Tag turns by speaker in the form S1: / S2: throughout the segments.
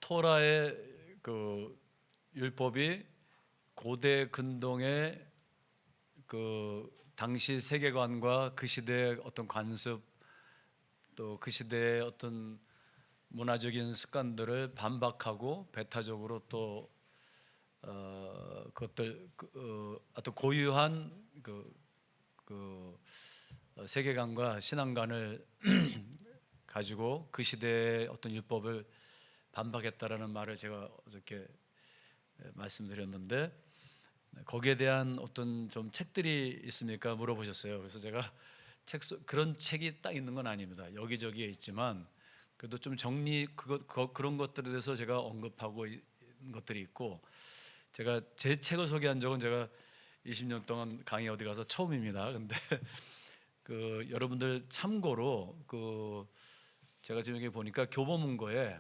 S1: 토라의 그 율법이 고대 근동의 그 당시 세계관과 그 시대의 어떤 관습, 또 그 시대의 어떤 문화적인 습관들을 반박하고 배타적으로 또 그것들 어떤 고유한 세계관과 신앙관을 가지고 그 시대의 어떤 율법을 반박했다라는 말을 제가 어저께 말씀드렸는데, 거기에 대한 어떤 좀 책들이 있습니까? 물어보셨어요. 그래서 제가 그런 책이 딱 있는 건 아닙니다. 여기저기에 있지만 그래도 좀 그런 것들에 대해서 제가 언급하고 있는 것들이 있고, 제가 제 책을 소개한 적은 제가 20년 동안 강의 어디 가서 처음입니다. 근데 여러분들 참고로 제가 지금 여기 보니까 교보문고에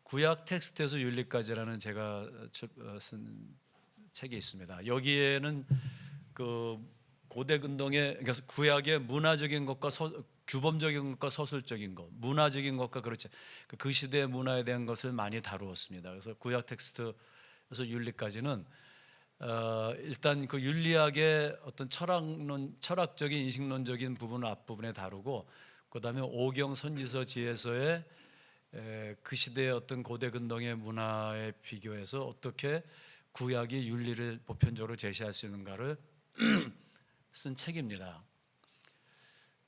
S1: 구약 텍스트에서 윤리까지라는 제가 쓴 책이 있습니다. 여기에는 고대 근동의, 그러니까 구약의 문화적인 것과 규범적인 것과 서술적인 것, 문화적인 것과 그렇지 그 시대의 문화에 대한 것을 많이 다루었습니다. 그래서 구약 텍스트에서 윤리까지는 일단 그 윤리학의 어떤 철학적인 인식론적인 부분을 앞부분에 다루고, 그다음에 오경 선지서 지혜서의 그 시대의 어떤 고대 근동의 문화에 비교해서 어떻게 구약이 윤리를 보편적으로 제시할 수 있는가를 쓴 책입니다.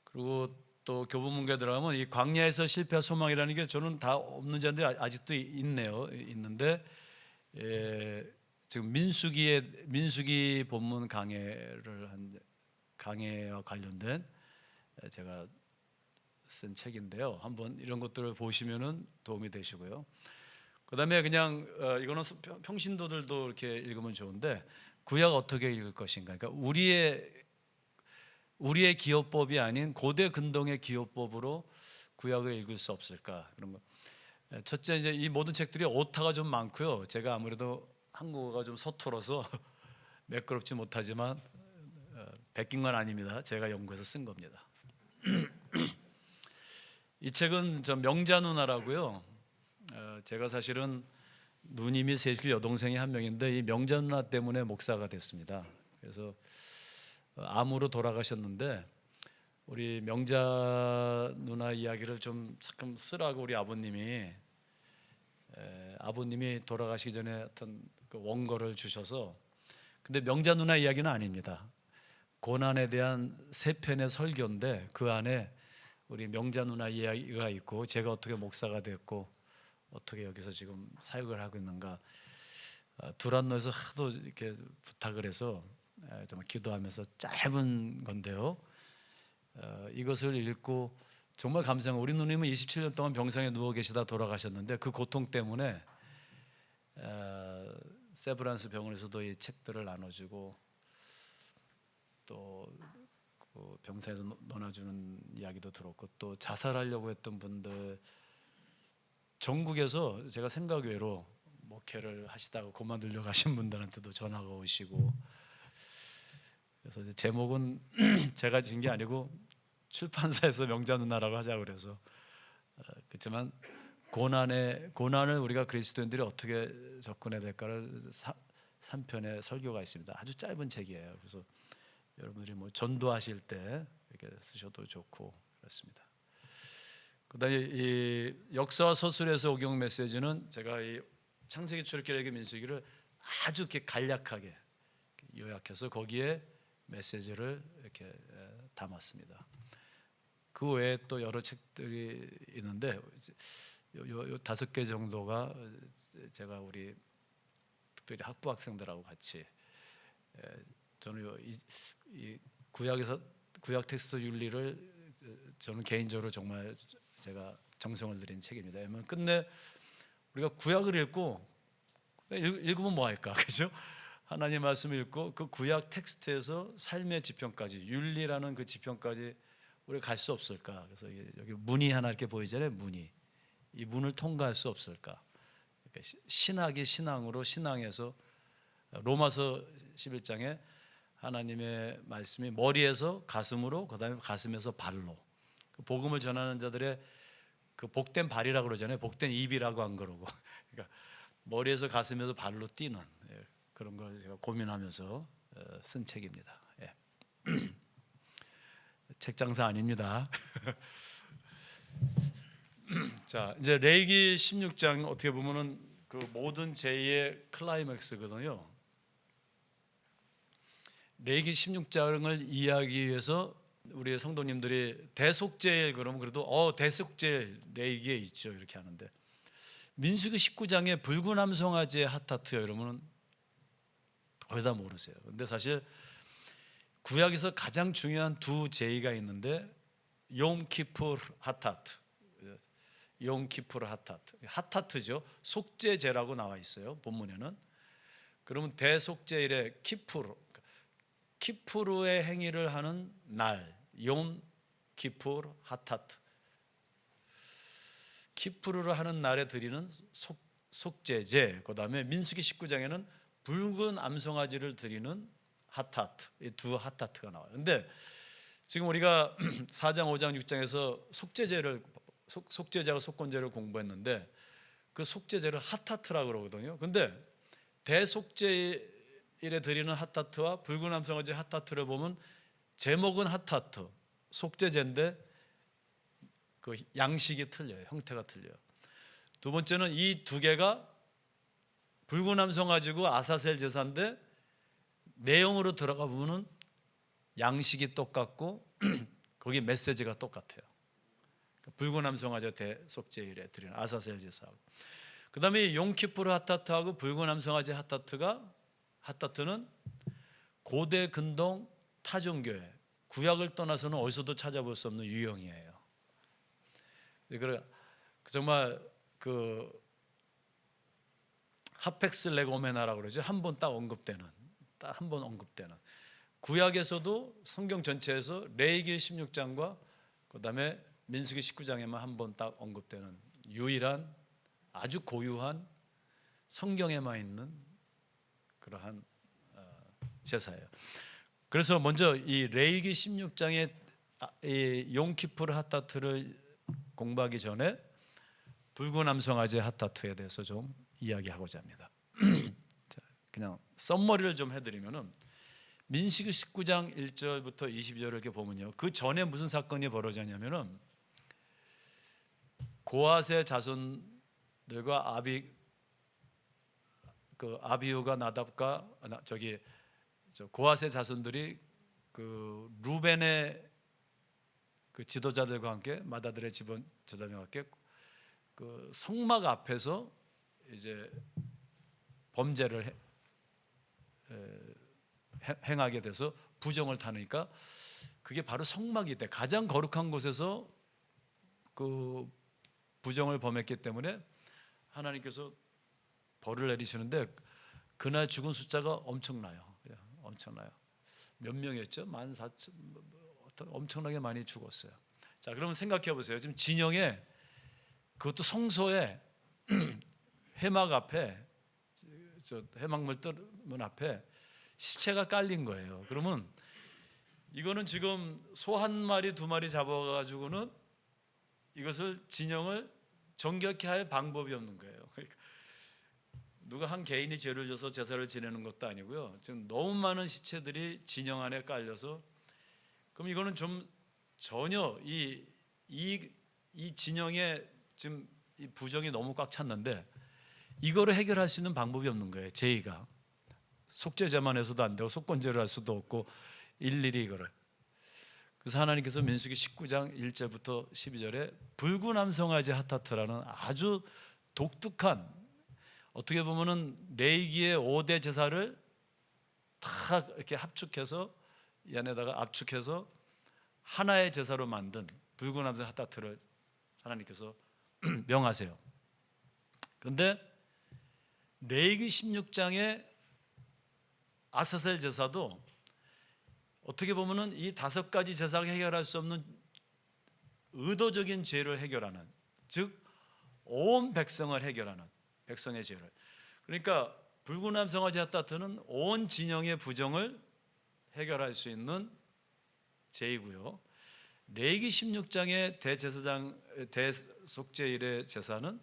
S1: 그리고 또 교보문고에 들어가면 이 광야에서 실패와 소망이라는 게 저는 다 없는 자인데 아직도 있는데, 지금 민수기 본문 강해와 관련된 제가 쓴 책인데요. 한번 이런 것들을 보시면은 도움이 되시고요. 그다음에 그냥 이거는 평신도들도 이렇게 읽으면 좋은데, 구약 어떻게 읽을 것인가. 그러니까 우리의 기호법이 아닌 고대 근동의 기호법으로 구약을 읽을 수 없을까, 그런 거. 첫째, 이제 이 모든 책들이 오타가 좀 많고요. 제가 아무래도 한국어가 좀 서툴어서 매끄럽지 못하지만 베낀 건 아닙니다. 제가 연구해서 쓴 겁니다. 이 책은 저 명자 누나라고요. 제가 사실은 누님이 셋이고 여동생이 한 명인데, 이 명자 누나 때문에 목사가 됐습니다. 그래서 암으로 돌아가셨는데, 우리 명자 누나 이야기를 좀 잠깐 쓰라고 우리 아버님이 돌아가시기 전에 어떤 그 원고를 주셔서, 근데 명자 누나 이야기는 아닙니다. 고난에 대한 3편의 설교인데 그 안에 우리 명자 누나 이야기가 있고, 제가 어떻게 목사가 됐고 어떻게 여기서 지금 사역을 하고 있는가, 두란노에서 하도 이렇게 부탁을 해서 정말 기도하면서 짧은 건데요. 이것을 읽고 정말 감사해요. 우리 누님은 27년 동안 병상에 누워 계시다 돌아가셨는데, 그 고통 때문에 세브란스 병원에서도 이 책들을 나눠주고, 또 그 병상에서 논아주는 이야기도 들었고, 또 자살하려고 했던 분들, 전국에서 제가 생각 외로 목회를 하시다가 그만두려고 하신 분들한테도 전화가 오시고, 그래서 이제 제목은 제가 지은 게 아니고 출판사에서 명자 누나라고 하자고 그래서, 그렇지만 고난을 우리가 그리스도인들이 어떻게 접근해야 될까를 3편의 설교가 있습니다. 아주 짧은 책이에요. 그래서 여러분들이 뭐 전도하실 때 이렇게 쓰셔도 좋고 그렇습니다. 그다음에 이 역사와 서술에서 오경 메시지는 제가 이 창세기, 출애굽기, 민수기를 아주 이렇게 간략하게 요약해서 거기에 메시지를 이렇게 담았습니다. 그 외에 또 여러 책들이 있는데, 요 5개 정도가 제가 우리 특별히 학부 학생들하고 같이, 저는 이 구약 텍스트 윤리를 저는 개인적으로 정말 제가 정성을 들인 책입니다. 왜냐하면 끝내 우리가 구약을 읽고 읽으면 뭐 할까, 그죠? 하나님 말씀을 읽고 그 구약 텍스트에서 삶의 지평까지, 윤리라는 그 지평까지 우리가 갈 수 없을까? 그래서 여기 문이 하나 이렇게 보이잖아요. 이 문을 통과할 수 없을까? 그러니까 신학이 신앙으로, 신앙에서 로마서 11장에 하나님의 말씀이 머리에서 가슴으로, 그다음에 가슴에서 발로, 복음을 전하는 자들의 그 복된 발이라고 그러잖아요. 복된 입이라고 안 그러고. 그러니까 머리에서 가슴에서 발로 뛰는 그런 걸 제가 고민하면서 쓴 책입니다. 책 장사 아닙니다. 자, 이제 레위기 16장 어떻게 보면은 그 모든 제의의 클라이맥스거든요. 레위기 16장을 이해하기 위해서 우리 성도님들이 대속죄 그러면 그래도 대속죄 레위기에 있죠 이렇게 하는데, 민수기 19장에 붉은 암송아지의 핫타트요 이러면은 거의 다 모르세요. 근데 사실 구약에서 가장 중요한 두 제의가 있는데 욤키푸르 핫타트, 욤키푸르 핫타트, 핫타트죠. 속죄제라고 나와 있어요 본문에는. 그러면 대속죄일에 키푸르의 행위를 하는 날, 욤키푸르 핫타트, 키푸르를 하는 날에 드리는 속죄제. 그 다음에 민수기 19장에는 붉은 암송아지를 드리는 핫타트, 이 두 핫타트가 나와요. 근데 지금 우리가 4장, 5장, 6장에서 속죄제하고 속건제를 공부했는데 그 속죄제를 핫타트라고 그러거든요. 근데 대속죄일에 드리는 핫타트와 붉은 암송아지 핫타트를 보면 제목은 핫타트, 속죄제인데 그 양식이 틀려요. 형태가 틀려요. 두 번째는 이 두 개가 붉은 암송아지고 아사셀 제사인데 내용으로 들어가 보면은 양식이 똑같고 거기 메시지가 똑같아요. 붉은 암송아지 대속죄일에 드리는 아사셀 제사하고, 그 다음에 욤키푸르 핫타트하고 붉은 암송아지 핫타트는 고대 근동 타종교회, 구약을 떠나서는 어디서도 찾아볼 수 없는 유형이에요. 정말 그 하펙스 레고메나라고 그러죠. 한 번 딱 언급되는 구약에서도 성경 전체에서 레위기 16장과 그 다음에 민수기 19장에만 한 번 딱 언급되는 유일한 아주 고유한 성경에만 있는 그러한 제사예요. 그래서 먼저 이 레위기 16장의 이 욤키푸르 핫타트를 공부하기 전에 붉은 암송아지 핫타트에 대해서 좀 이야기하고자 합니다. 그냥 썸머리를 좀 해드리면은 민수기 19장 1절부터 22절을 이렇게 보면요, 그 전에 무슨 사건이 벌어졌냐면은 고앗의 자손들과 아비후가 나답과 고앗의 자손들이 그 루벤의 그 지도자들과 함께, 마다들의 지도자들과 함께 그 성막 앞에서 이제 범죄를 행하게 돼서 부정을 타니까 그게 바로 성막이 돼. 가장 거룩한 곳에서 그 부정을 범했기 때문에 하나님께서 벌을 내리시는데 그날 죽은 숫자가 엄청나요. 몇 명이었죠? 14,000, 엄청나게 많이 죽었어요. 자, 그러면 생각해 보세요. 지금 진영에, 그것도 성소에 회막 앞에, 회막물 문 앞에 시체가 깔린 거예요. 그러면 이거는 지금 소 한 마리 두 마리 잡아가지고는 이것을 진영을 정결케 할 방법이 없는 거예요. 그러니까 누가 한 개인이 죄를 져서 제사를 지내는 것도 아니고요. 지금 너무 많은 시체들이 진영 안에 깔려서, 그럼 이거는 좀 전혀 이 진영에 지금 이 부정이 너무 꽉 찼는데 이거를 해결할 수 있는 방법이 없는 거예요. 제의가 속죄제만 해서도 안 되고 속건제를 할 수도 없고 일일이 이거를. 그래서 하나님께서 민수기 19장 1절부터 12절에 붉은 암송아지 핫타트라는 아주 독특한, 어떻게 보면은 레위기의 5대 제사를 다 이렇게 합축해서 이 안에다가 압축해서 하나의 제사로 만든 붉은 암송 핫타트를 하나님께서 명하세요. 그런데 레위기 16장의 아사셀 제사도 어떻게 보면은 이 5가지 제사가 해결할 수 없는 의도적인 죄를 해결하는, 즉 온 백성을 해결하는 백성의 죄를. 그러니까 붉은 암송아지 핫타트는 온 진영의 부정을 해결할 수 있는 죄이고요. 레위기 16장의 대제사장 대속죄일의 제사는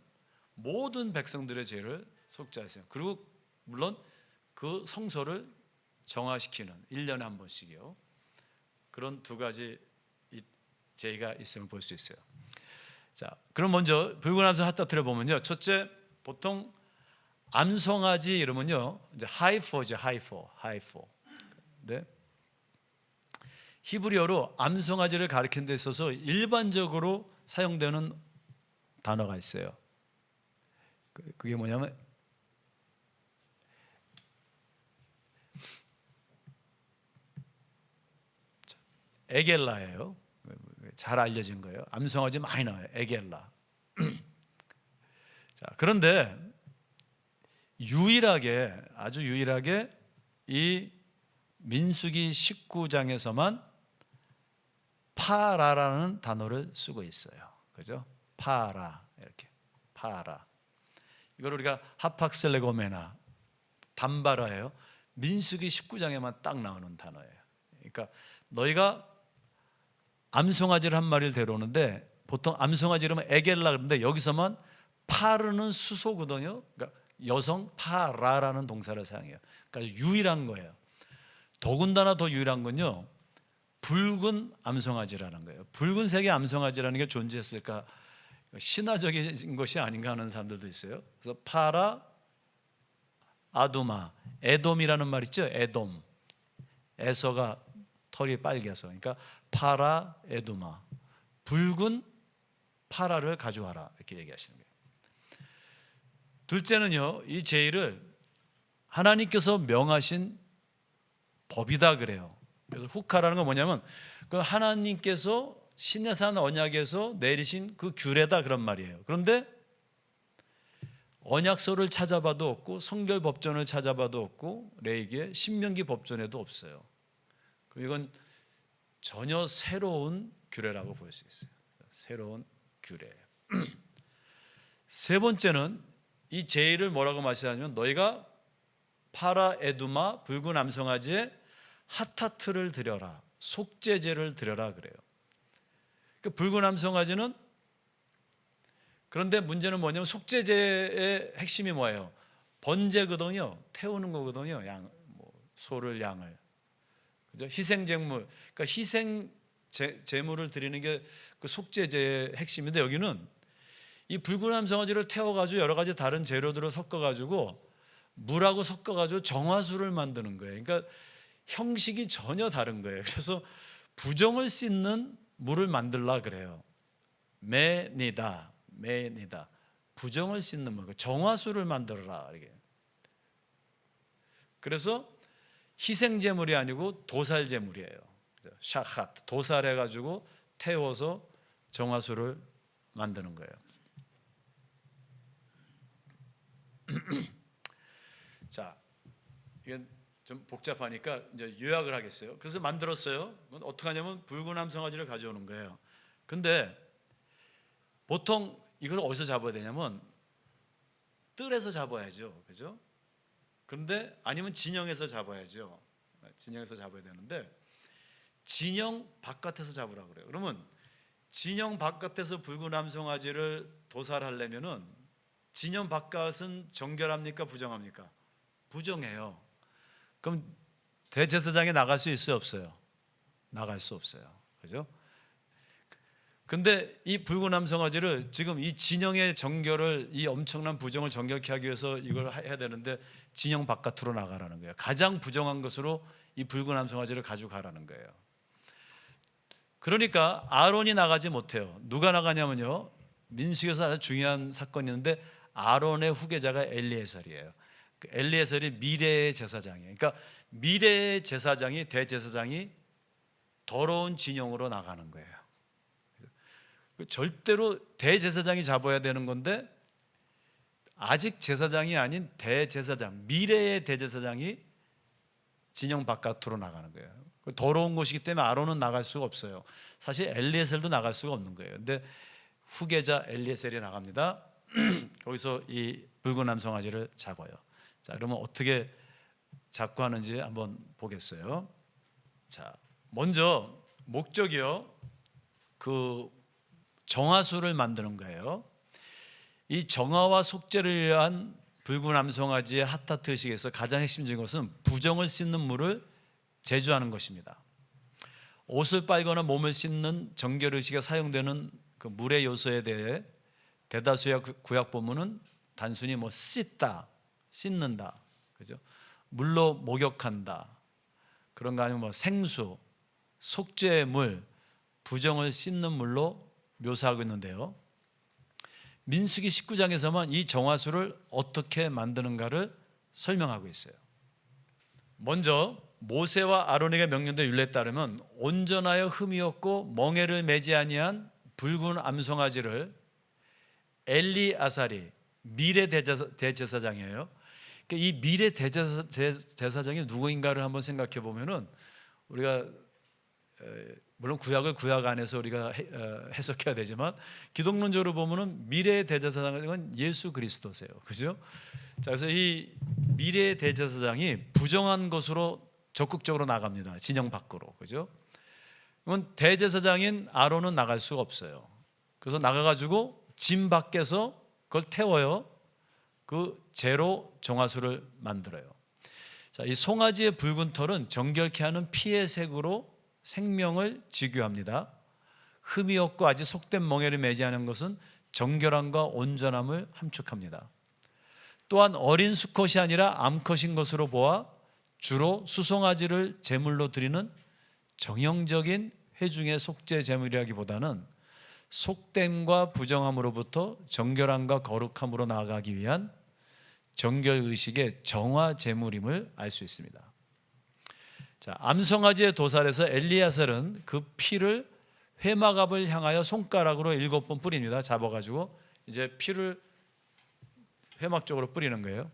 S1: 모든 백성들의 죄를 속죄하세요. 그리고 물론 그 성소를 정화시키는 1년에 한 번씩이요. 그런 두 가지 제의가 있음을 볼 수 있어요. 자, 그럼 먼저 붉은 암송 핫다트를 보면요. 첫째, 보통 암송아지 이러면요, 이제 하이포죠, 하이포. 네. 히브리어로 암송아지를 가리키는 데 있어서 일반적으로 사용되는 단어가 있어요. 그게 뭐냐면 에겔라예요. 잘 알려진 거예요. 암송아지 많이 나와요. 에겔라. 자, 그런데 아주 유일하게 이 민수기 19장에서만 파라라는 단어를 쓰고 있어요. 그죠? 파라, 이렇게 파라. 이걸 우리가 하팍셀레고메나 담바라예요. 민수기 19장에만 딱 나오는 단어예요. 그러니까 너희가 암송아지를 한 마리를 데려오는데 보통 암송아지 이러면 에겔라 그러는데 여기서만 파르는 수소거든요. 그러니까 여성 파라라는 동사를 사용해요. 그러니까 유일한 거예요. 더군다나 더 유일한 건요, 붉은 암송아지라는 거예요. 붉은색의 암송아지라는 게 존재했을까? 신화적인 것이 아닌가 하는 사람들도 있어요. 그래서 파라, 아두마, 에돔이라는 말 있죠. 에돔, 에서가 털이 빨개서, 그러니까 파라, 에두마, 붉은 파라를 가져와라, 이렇게 얘기하시는 거예요. 둘째는요, 이 제의를 하나님께서 명하신 법이다 그래요. 그래서 후카라는 건 뭐냐면 그 하나님께서 시내산 언약에서 내리신 그 규례다 그런 말이에요. 그런데 언약서를 찾아봐도 없고 성결 법전을 찾아봐도 없고 레위기의 신명기 법전에도 없어요. 이건 전혀 새로운 규례라고 볼 수 있어요. 새로운 규례. 세 번째는 이 제의를 뭐라고 말씀하냐면 너희가 파라 에두마 붉은 암송아지에 핫타트를 드려라, 속죄제를 드려라 그래요. 그 붉은 암송아지는, 그런데 문제는 뭐냐면 속죄제의 핵심이 뭐예요? 번제거든요. 태우는 거거든요. 소를, 양을. 그죠? 희생제물. 그러니까 희생 제물을 드리는 게 그 속죄제의 핵심인데 여기는 이 붉은 암송아지를 태워가지고 여러 가지 다른 재료들을 섞어가지고 물하고 섞어가지고 정화수를 만드는 거예요. 그러니까 형식이 전혀 다른 거예요. 그래서 부정을 씻는 물을 만들라 그래요. 메니다, 부정을 씻는 물, 정화수를 만들어라 이게. 그래서 희생제물이 아니고 도살제물이에요. 샤핫, 도살해가지고 태워서 정화수를 만드는 거예요. 자, 이건 좀 복잡하니까 이제 요약을 하겠어요. 그래서 만들었어요. 어떻게 하냐면 붉은 암송아지를 가져오는 거예요. 근데 보통 이걸 어디서 잡아야 되냐면 뜰에서 잡아야죠. 그죠? 그런데 아니면 진영에서 잡아야죠. 진영에서 잡아야 되는데 진영 바깥에서 잡으라고 그래요. 그러면 진영 바깥에서 붉은 암송아지를 도살하려면은 진영 바깥은 정결합니까? 부정합니까? 부정해요. 그럼 대제사장에 나갈 수 있어요? 없어요? 나갈 수 없어요. 그죠? 근데 이 붉은 암송아지를 지금 이 진영의 정결을, 이 엄청난 부정을 정결케 하기 위해서 이걸 해야 되는데 진영 바깥으로 나가라는 거예요. 가장 부정한 것으로 이 붉은 암송아지를 가져가라는 거예요. 그러니까 아론이 나가지 못해요. 누가 나가냐면요, 민수기에서 아주 중요한 사건이 있는데 아론의 후계자가 엘리에셀이에요. 그 엘리에셀이 미래의 제사장이에요. 그러니까 미래의 제사장이, 대제사장이 더러운 진영으로 나가는 거예요. 절대로 대제사장이 잡아야 되는 건데 아직 제사장이 아닌 대제사장, 미래의 대제사장이 진영 바깥으로 나가는 거예요. 더러운 곳이기 때문에 아론은 나갈 수가 없어요. 사실 엘리에셀도 나갈 수가 없는 거예요. 근데 후계자 엘리에셀이 나갑니다. 거기서 이 붉은 암송아지를 잡아요. 자, 그러면 어떻게 잡고 하는지 한번 보겠어요. 자, 먼저 목적이요. 그 정화수를 만드는 거예요. 이 정화와 속죄를 위한 붉은 암송아지의 핫타트 의식에서 가장 핵심적인 것은 부정을 씻는 물을 제조하는 것입니다. 옷을 빨거나 몸을 씻는 정결 의식에 사용되는 그 물의 요소에 대해 대다수의 구약 본문은 단순히 뭐 씻다, 씻는다, 그죠? 물로 목욕한다, 그런 거 아니면 뭐 생수, 속죄의 물, 부정을 씻는 물로 묘사하고 있는데요. 민수기 19장에서만 이 정화수를 어떻게 만드는가를 설명하고 있어요. 먼저 모세와 아론에게 명령된 율례에 따르면 온전하여 흠이 없고 멍에를 매지 아니한 붉은 암송아지를 엘리아살이 미래 대제사장이에요. 그러니까 이 미래 대제사장이 누구인가를 한번 생각해 보면은 우리가 물론 구약을 구약 안에서 우리가 해석해야 되지만 기독론적으로 보면은 미래 대제사장은 예수 그리스도세요. 그죠? 자, 그래서 이 미래 대제사장이 부정한 것으로 적극적으로 나갑니다. 진영 밖으로. 그죠? 그러면 대제사장인 아론은 나갈 수가 없어요. 그래서 나가가지고 짐 밖에서 그걸 태워요. 그 재로 정화수를 만들어요. 자, 이 송아지의 붉은 털은 정결케 하는 피의 색으로 생명을 직유합니다. 흠이 없고 아직 속된 멍에를 매지 않은 것은 정결함과 온전함을 함축합니다. 또한 어린 수컷이 아니라 암컷인 것으로 보아 주로 수송아지를 제물로 드리는 정형적인 회중의 속죄 제물이라기보다는 속됨과 부정함으로부터 정결함과 거룩함으로 나아가기 위한 정결 의식의 정화 제물임을 알 수 있습니다. 자, 암송아지의 도살에서 엘리야살은 그 피를 회막앞을 향하여 손가락으로 7번 뿌립니다. 잡아가지고 이제 피를 회막 쪽으로 뿌리는 거예요.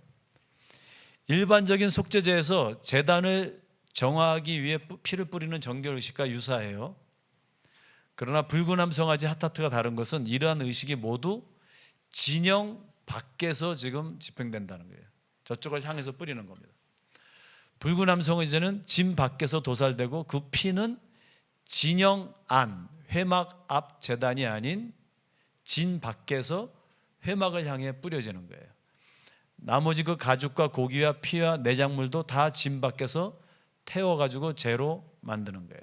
S1: 일반적인 속죄제에서 제단을 정화하기 위해 피를 뿌리는 정결 의식과 유사해요. 그러나 붉은 암송아지 핫타트가 다른 것은 이러한 의식이 모두 진영 밖에서 지금 집행된다는 거예요. 저쪽을 향해서 뿌리는 겁니다. 붉은 암송아지는 진 밖에서 도살되고 그 피는 진영 안, 회막 앞 제단이 아닌 진 밖에서 회막을 향해 뿌려지는 거예요. 나머지 그 가죽과 고기와 피와 내장물도 다 진 밖에서 태워가지고 재로 만드는 거예요.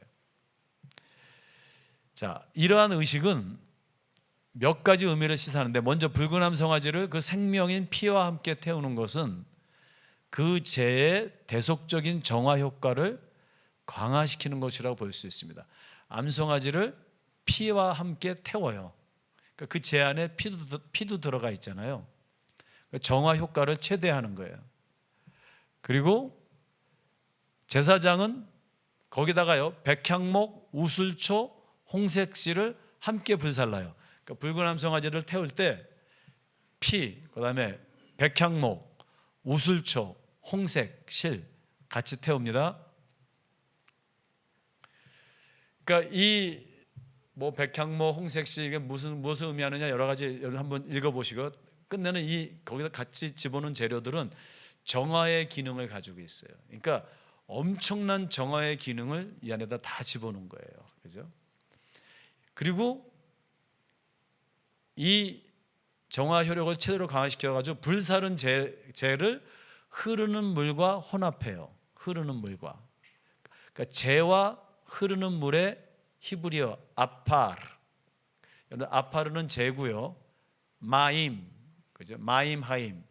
S1: 자, 이러한 의식은 몇 가지 의미를 시사하는데, 먼저 붉은 암송아지를 그 생명인 피와 함께 태우는 것은 그 재의 대속적인 정화 효과를 강화시키는 것이라고 볼 수 있습니다. 암송아지를 피와 함께 태워요. 그러니까 그 재 안에 피도 들어가 있잖아요. 정화 효과를 최대화하는 거예요. 그리고 제사장은 거기다가요 백향목, 우슬초, 홍색실을 함께 불살라요. 그러니까 붉은 암송아지를 태울 때 피, 그다음에 백향목, 우슬초, 홍색, 실 같이 태웁니다. 그러니까 이 뭐 백향목, 홍색, 실 이게 무엇을 의미하느냐 여러 가지 한번 읽어보시고 끝내는 이 거기다 같이 집어넣은 재료들은 정화의 기능을 가지고 있어요. 그러니까 엄청난 정화의 기능을 이 안에다 다 집어넣은 거예요. 그죠? 그리고 이 정화 효력을 최대로 강화시켜가지고 불사른 재를 흐르는 물과 혼합해요. 흐르는 물과. 그러니까 재와 흐르는 물의 히브리어 아파르. 아파르는 재고요. 마임, 그죠? 마임 하임,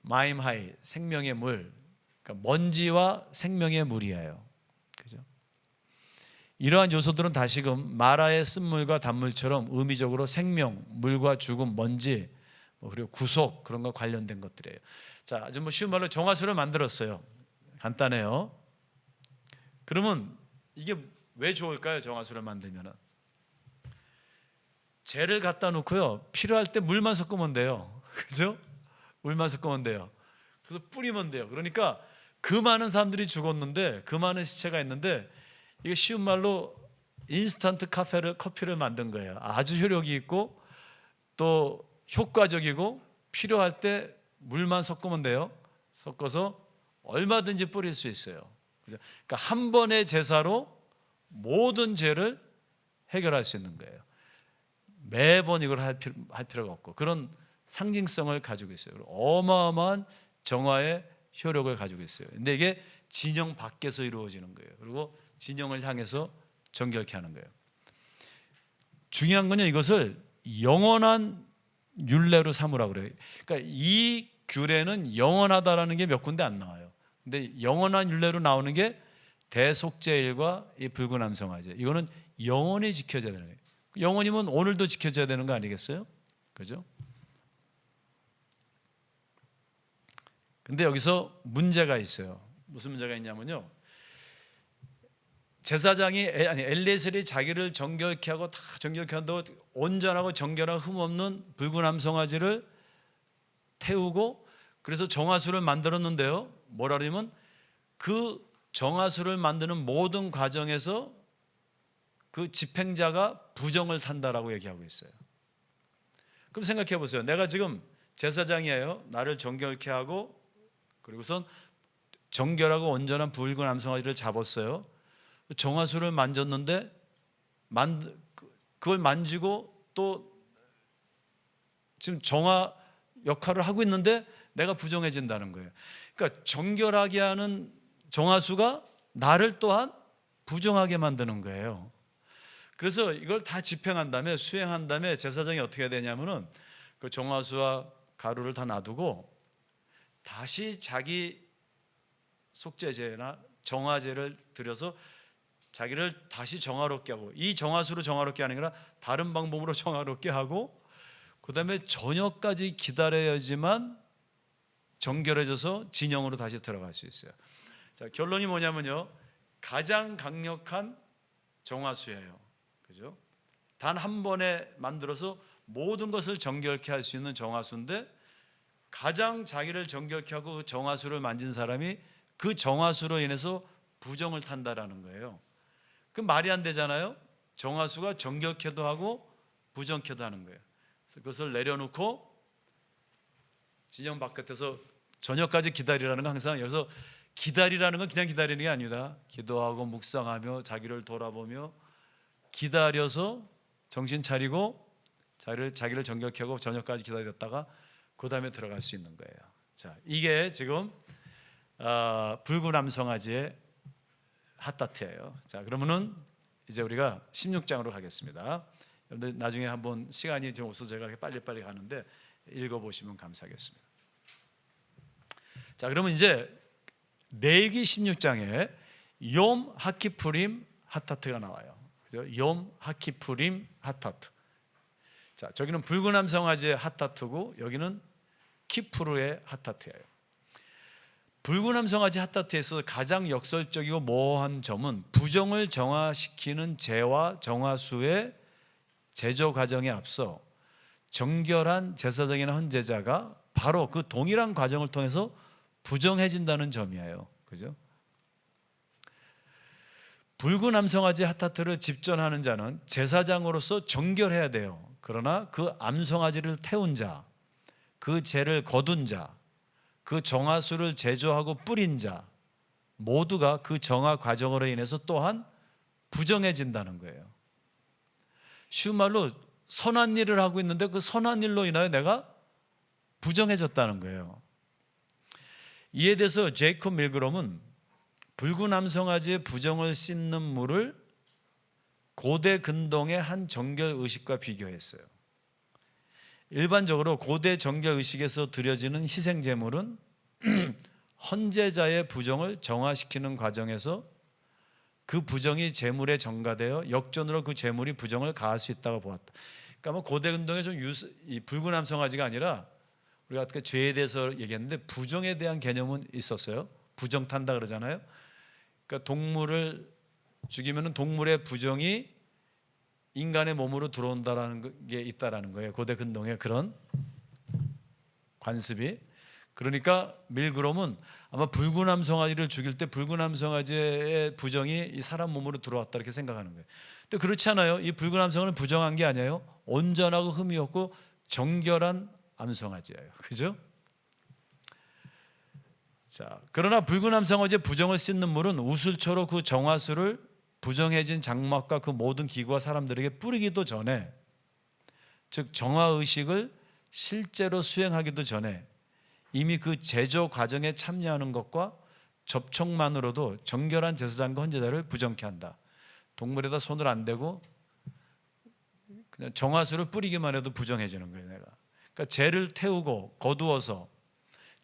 S1: 마임 하이, 생명의 물. 그러니까 먼지와 생명의 물이에요. 그죠? 이러한 요소들은 다시금 마라의 쓴물과 단물처럼 의미적으로 생명, 물과 죽음, 먼지, 그리고 구속 그런 거 관련된 것들이에요. 자, 아주 뭐 쉬운 말로 정화수를 만들었어요. 간단해요. 그러면 이게 왜 좋을까요? 정화수를 만들면은 재를 갖다 놓고요. 필요할 때 물만 섞으면 돼요. 그죠? 물만 섞으면 돼요. 그래서 뿌리면 돼요. 그러니까 그 많은 사람들이 죽었는데, 그 많은 시체가 있는데, 이게 쉬운 말로 인스턴트 커피를 만든 거예요. 아주 효력이 있고 또 효과적이고 필요할 때 물만 섞으면 돼요. 섞어서 얼마든지 뿌릴 수 있어요. 그러니까 한 번의 제사로 모든 죄를 해결할 수 있는 거예요. 매번 이걸 할 필요가 없고 그런 상징성을 가지고 있어요. 어마어마한 정화의 효력을 가지고 있어요. 근데 이게 진영 밖에서 이루어지는 거예요. 그리고 진영을 향해서 정결케 하는 거예요. 중요한 건요, 이것을 영원한 율례로 삼으라고 그래요. 그러니까 이 규례는 영원하다라는 게 몇 군데 안 나와요. 근데 영원한 율례로 나오는 게 대속죄일과 이 불구남성화제. 이거는 영원히 지켜져야 되는 거예요. 영원이면 오늘도 지켜져야 되는 거 아니겠어요? 그죠? 근데 여기서 문제가 있어요. 무슨 문제가 있냐면요, 제사장이 엘리에셀이 자기를 정결케 하고 다 정결케 한다고 온전하고 정결하고 흠없는 불구남성화제를 태우고 그래서 정화수를 만들었는데요, 뭐라 그러냐면 그 정화수를 만드는 모든 과정에서 그 집행자가 부정을 탄다라고 얘기하고 있어요. 그럼 생각해 보세요. 내가 지금 제사장이에요. 나를 정결케 하고 그리고선 정결하고 온전한 불구남성화제를 잡았어요. 정화수를 만졌는데 그걸 만지고 또 지금 정화 역할을 하고 있는데 내가 부정해진다는 거예요. 그러니까 정결하게 하는 정화수가 나를 또한 부정하게 만드는 거예요. 그래서 이걸 다 집행한 다음에 수행한 다음에 제사장이 어떻게 해야 되냐면은 그 정화수와 가루를 다 놔두고 다시 자기 속죄제나 정화제를 드려서 자기를 다시 정화롭게 하고, 이 정화수로 정화롭게 하는 게 아니라 다른 방법으로 정화롭게 하고 그 다음에 저녁까지 기다려야지만 정결해져서 진영으로 다시 들어갈 수 있어요. 자, 결론이 뭐냐면요, 가장 강력한 정화수예요. 그죠? 단 한 번에 만들어서 모든 것을 정결케 할 수 있는 정화수인데 가장 자기를 정결케 하고 그 정화수를 만진 사람이 그 정화수로 인해서 부정을 탄다라는 거예요. 그 말이 안 되잖아요. 정화수가 정결케도 하고 부정케도 하는 거예요. 그래서 그것을 내려놓고 진영 바깥에서 저녁까지 기다리라는 거, 항상 여기서 기다리라는 건 그냥 기다리는 게 아니다. 기도하고 묵상하며 자기를 돌아보며 기다려서 정신 차리고 자기를 정결케 하고 저녁까지 기다렸다가 그 다음에 들어갈 수 있는 거예요. 자, 이게 지금 불구남성화제의 핫다트예요. 자, 그러면은 이제 우리가 16장으로 가겠습니다. 여러분들 나중에 한번 시간이 좀 없어서 제가 빨리빨리 가는데 읽어보시면 감사하겠습니다. 자, 그러면 이제 레위기 16장에 욤 하키푸림 핫타트가 나와요. 그죠? 욤 하키푸림 핫타트. 자, 저기는 불구남성화제 핫타트고 여기는 키푸르의 핫타트예요. 불구남성화제 핫타트에서 가장 역설적이고 모호한 점은 부정을 정화시키는 제와 정화수의 제조 과정에 앞서 정결한 제사장이나 헌제자가 바로 그 동일한 과정을 통해서 부정해진다는 점이에요. 그죠? 불구남성화제 핫타트를 집전하는 자는 제사장으로서 정결해야 돼요. 그러나 그 암송아지를 태운 자, 그 죄를 거둔 자, 그 정화수를 제조하고 뿌린 자 모두가 그 정화 과정으로 인해서 또한 부정해진다는 거예요. 쉬운 말로 선한 일을 하고 있는데 그 선한 일로 인하여 내가 부정해졌다는 거예요. 이에 대해서 제이콥 밀그롬은 불구남성화제의 부정을 씻는 물을 고대 근동의 한 정결 의식과 비교했어요. 일반적으로 고대 정결 의식에서 드려지는 희생 제물은 헌제자의 부정을 정화시키는 과정에서 그 부정이 제물에 전가되어 역전으로 그 제물이 부정을 가할 수 있다고 보았다. 그러니까 뭐 고대 근동에 좀 이 불구남성화제가 아니라 우리가 아까 죄에 대해서 얘기했는데 부정에 대한 개념은 있었어요. 부정 탄다 그러잖아요. 그러니까 동물을 죽이면 동물의 부정이 인간의 몸으로 들어온다라는 게 있다라는 거예요. 고대 근동에 그런 관습이. 그러니까 밀그롬은 아마 불구남성화제를 죽일 때 불구남성화제의 부정이 이 사람 몸으로 들어왔다 이렇게 생각하는 거예요. 근데 그렇지 않아요. 이 불구남성은 부정한 게 아니에요. 온전하고 흠이 없고 정결한 암성화제예요. 그죠? 자, 그러나 불구남성화제 부정을 씻는 물은 우슬초로 그 정화수를 부정해진 장막과 그 모든 기구와 사람들에게 뿌리기도 전에, 즉 정화의식을 실제로 수행하기도 전에 이미 그 제조 과정에 참여하는 것과 접촉만으로도 정결한 제사장과 헌제자를 부정케 한다. 동물에다 손을 안 대고 그냥 정화수를 뿌리기만 해도 부정해지는 거예요. 내가. 그러니까 죄를 태우고 거두어서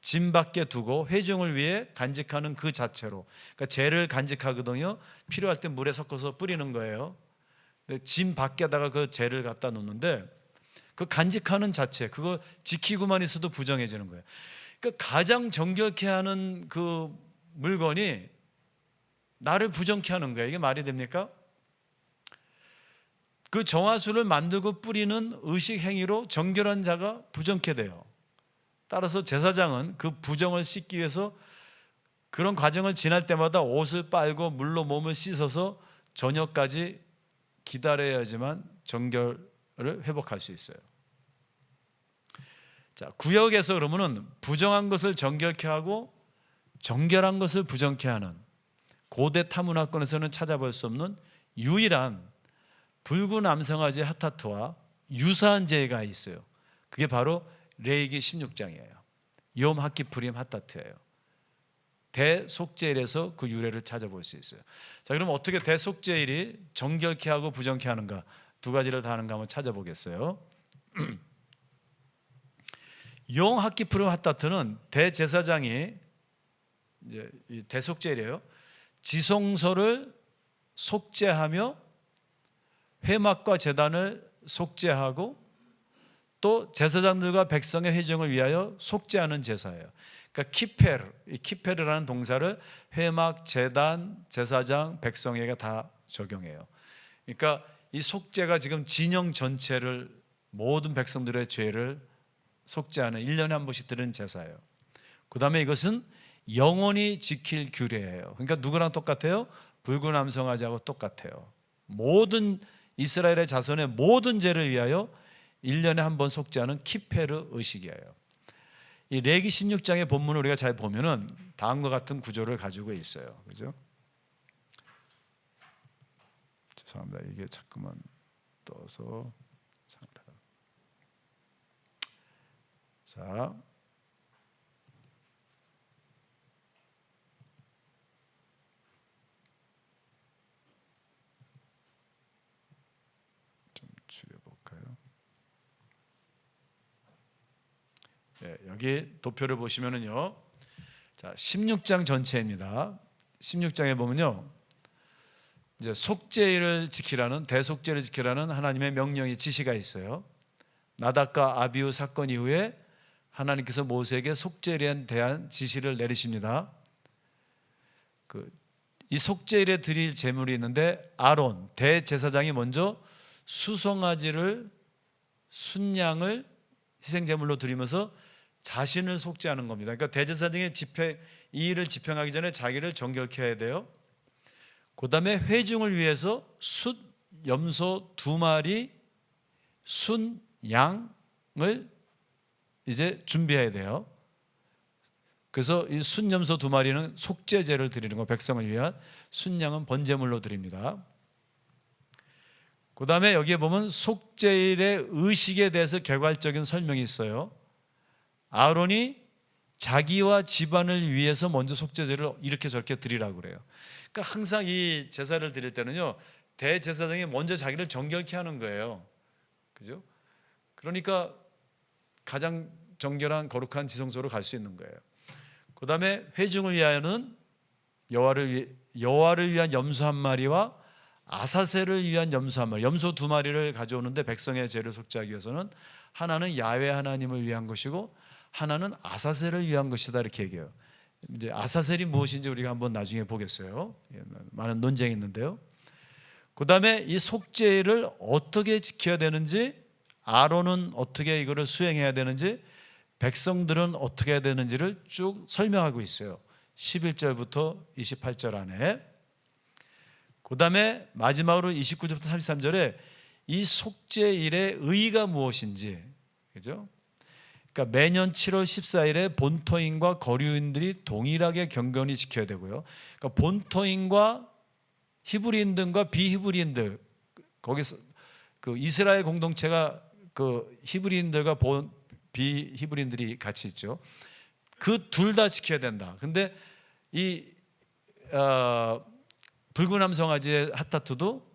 S1: 짐 밖에 두고 회중을 위해 간직하는 그 자체로, 그러니까 죄를 간직하거든요. 필요할 때 물에 섞어서 뿌리는 거예요. 짐 밖에다가 그 죄를 갖다 놓는데 그 간직하는 자체, 그거 지키고만 있어도 부정해지는 거예요. 그러니까 가장 정결케 하는 그 물건이 나를 부정케 하는 거예요. 이게 말이 됩니까? 그 정화수를 만들고 뿌리는 의식 행위로 정결한 자가 부정케 돼요. 따라서 제사장은 그 부정을 씻기 위해서 그런 과정을 지날 때마다 옷을 빨고 물로 몸을 씻어서 저녁까지 기다려야지만 정결을 회복할 수 있어요. 자, 구역에서 그러면은 부정한 것을 정결케 하고 정결한 것을 부정케 하는, 고대 타문화권에서는 찾아볼 수 없는 유일한 붉은 암성아지 하타트와 유사한 제가 있어요. 그게 바로 레위기 16장이에요. 욤 하키프림 하타트예요. 대속죄일에서 그 유래를 찾아볼 수 있어요. 자, 그럼 어떻게 대속죄일이 정결케 하고 부정케 하는가, 두 가지를 다 하는가 한번 찾아보겠어요. 욤 하키프림 하타트는 대제사장이 이제 이 대속죄일이에요. 지성소를 속죄하며 회막과 제단을 속죄하고 또 제사장들과 백성의 회중을 위하여 속죄하는 제사예요. 그러니까 키페르, 이 키페르라는 동사를 회막, 제단, 제사장, 백성에게 다 적용해요. 그러니까 이 속죄가 지금 진영 전체를, 모든 백성들의 죄를 속죄하는 1년에 한 번씩 드리는 제사예요. 그 다음에 이것은 영원히 지킬 규례예요. 그러니까 누구랑 똑같아요? 붉은 암송아지하고 똑같아요. 모든 이스라엘의 자손의 모든 죄를 위하여 1년에 한 번 속죄하는 키페르 의식이에요. 이 레기 16장의 본문을 우리가 잘 보면은 다음과 같은 구조를 가지고 있어요. 그죠? 죄송합니다. 이게 자꾸만 떠서. 자, 좀 줄여볼까요? 네, 여기 도표를 보시면은요, 자, 16장 전체입니다. 16장에 보면요, 이제 속죄를 지키라는, 대속죄를 지키라는 하나님의 명령이, 지시가 있어요. 나답과 아비후 사건 이후에 하나님께서 모세에게 속죄일에 대한 지시를 내리십니다. 이 속죄일에 드릴 제물이 있는데 아론 대제사장이 먼저 수송아지를, 순양을 희생제물로 드리면서 자신을 속죄하는 겁니다. 그러니까 대제사장의 이 일을 집행하기 전에 자기를 정결케 해야 돼요. 그 다음에 회중을 위해서 숫 염소 2마리, 순양을 이제 준비해야 돼요. 그래서 이 순염소 2마리는 속죄제를 드리는 거, 백성을 위한, 순양은 번제물로 드립니다. 그 다음에 여기에 보면 속죄일의 의식에 대해서 개괄적인 설명이 있어요. 아론이 자기와 집안을 위해서 먼저 속죄제를 이렇게 저렇게 드리라고 그래요. 그러니까 항상 이 제사를 드릴 때는요, 대제사장이 먼저 자기를 정결케 하는 거예요. 그죠? 그러니까 가장 정결한 거룩한 지성소로 갈 수 있는 거예요. 그 다음에 회중을 위하여는 여호와를 위한 염소 1마리와 아사셀을 위한 염소 1마리, 염소 2마리를 가져오는데 백성의 죄를 속죄하기 위해서는 하나는 야훼 하나님을 위한 것이고 하나는 아사셀을 위한 것이다, 이렇게 얘기해요. 이제 아사셀이 무엇인지 우리가 한번 나중에 보겠어요. 많은 논쟁이 있는데요. 그 다음에 이 속죄를 어떻게 지켜야 되는지, 아론은 어떻게 이거를 수행해야 되는지, 백성들은 어떻게 해야 되는지를 쭉 설명하고 있어요. 11절부터 28절 안에. 그 다음에 마지막으로 29절부터 33절에 이 속죄일의 의의가 무엇인지, 그죠? 그러니까 매년 7월 14일에 본토인과 거류인들이 동일하게 경건히 지켜야 되고요. 그러니까 본토인과 히브리인들과 비히브리인들, 거기서 그 이스라엘 공동체가 그 히브리인들과 비히브리인들이 같이 있죠. 그 둘 다 지켜야 된다. 근데 이 붉은 암송아지의 핫타투도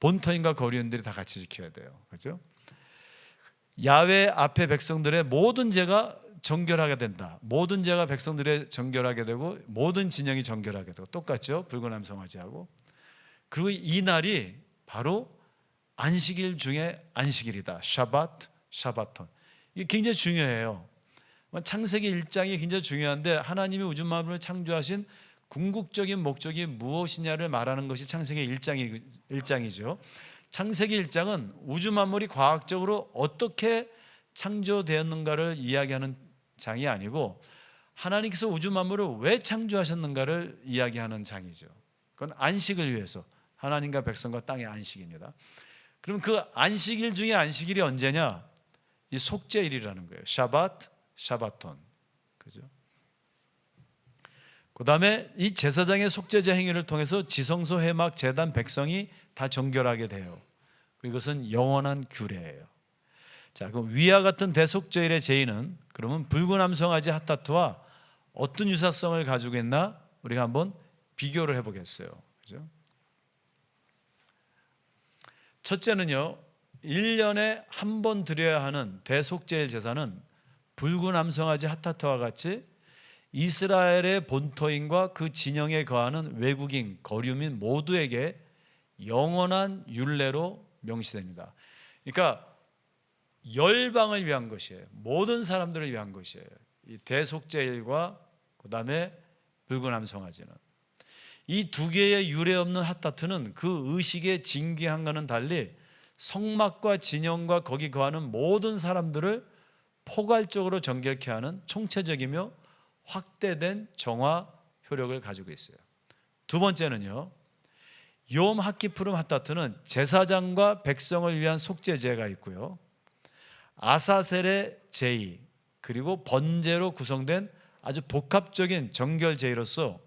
S1: 본터인과 거류인들이 다 같이 지켜야 돼요. 그렇죠? 야훼 앞에 백성들의 모든 죄가 정결하게 된다. 모든 죄가 백성들의 정결하게 되고 모든 진영이 정결하게 되고 똑같죠. 붉은 암송아지하고. 그리고 이 날이 바로 안식일 중에 안식일이다. 샤바트, 샤바톤. 이게 굉장히 중요해요. 창세기 1장이 굉장히 중요한데 하나님이 우주 만물을 창조하신 궁극적인 목적이 무엇이냐를 말하는 것이 창세기 1장이죠. 창세기 1장은 우주 만물이 과학적으로 어떻게 창조되었는가를 이야기하는 장이 아니고 하나님께서 우주 만물을 왜 창조하셨는가를 이야기하는 장이죠. 그건 안식을 위해서 하나님과 백성과 땅의 안식입니다. 그럼 그 안식일 중에 안식일이 언제냐? 이 속죄일이라는 거예요. 샤바트, 샤바톤. 그죠? 그다음에 이 제사장의 속죄제 행위를 통해서 지성소, 회막, 제단, 백성이 다 정결하게 돼요. 이것은 영원한 규례예요. 자, 그럼 위와 같은 대속죄일의 제의는 그러면 붉은 암송아지 핫타투와 어떤 유사성을 가지고 있나? 우리가 한번 비교를 해보겠어요. 그죠? 첫째는요, 1년에 한 번 드려야 하는 대속죄일 제사는 붉은 암송아지 핫타투와 같이 이스라엘의 본토인과 그 진영에 거하는 외국인, 거류민 모두에게 영원한 율례로 명시됩니다. 그러니까 열방을 위한 것이에요. 모든 사람들을 위한 것이에요. 이 대속죄일과 그 다음에 붉은 암송아지는. 이 두 개의 유례 없는 핫타투는 그 의식의 진귀함과는 달리 성막과 진영과 거기 거하는 모든 사람들을 포괄적으로 정결케 하는 총체적이며 확대된 정화 효력을 가지고 있어요. 두 번째는요, 욤 핫기푸름 핫타투는 제사장과 백성을 위한 속죄제가 있고요, 아사셀의 제의 그리고 번제로 구성된 아주 복합적인 정결제의로서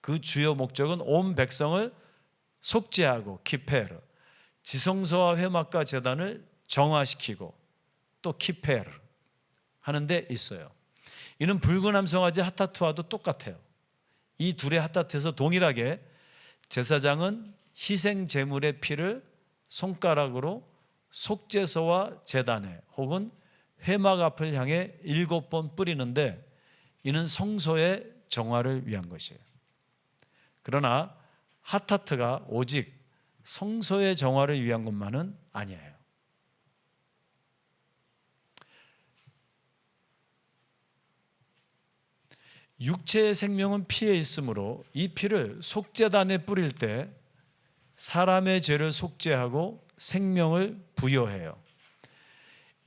S1: 그 주요 목적은 온 백성을 속죄하고 키페르, 지성소와 회막과 제단을 정화시키고 또 키페르 하는 데 있어요. 이는 붉은 암송아지 핫타투와도 똑같아요. 이 둘의 핫타투에서 동일하게 제사장은 희생 제물의 피를 손가락으로 속죄소와 제단에 혹은 회막 앞을 향해 7번 뿌리는데 이는 성소의 정화를 위한 것이에요. 그러나 핫타투가 오직 성소의 정화를 위한 것만은 아니에요. 육체의 생명은 피에 있으므로 이 피를 속죄단에 뿌릴 때 사람의 죄를 속죄하고 생명을 부여해요.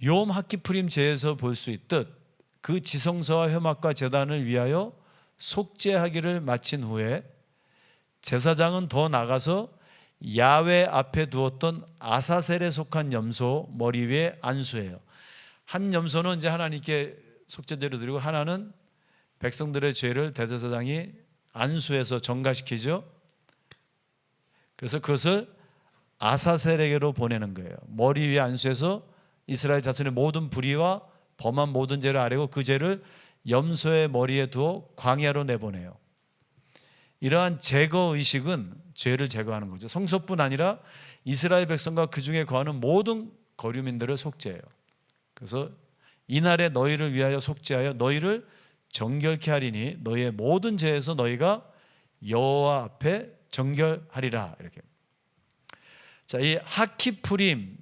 S1: 욤 핫기푸림 제에서 볼 수 있듯 그 지성소와 회막과 제단을 위하여 속죄하기를 마친 후에 제사장은 더 나가서 야훼 앞에 두었던 아사셀에 속한 염소 머리 위에 안수해요. 한 염소는 이제 하나님께 속죄제로 드리고 하나는 백성들의 죄를 대제사장이 안수해서 정가시키죠. 그래서 그것을 아사셀에게로 보내는 거예요. 머리 위에 안수해서 이스라엘 자손의 모든 불의와 범한 모든 죄를 아뢰고 그 죄를 염소의 머리에 두어 광야로 내보내요. 이러한 제거 의식은 죄를 제거하는 거죠. 성소뿐 아니라 이스라엘 백성과 그 중에 거하는 모든 거류민들을 속죄해요. 그래서 이날에 너희를 위하여 속죄하여 너희를 정결케 하리니 너희의 모든 죄에서 너희가 여호와 앞에 정결하리라. 이렇게. 자, 이 하키푸림의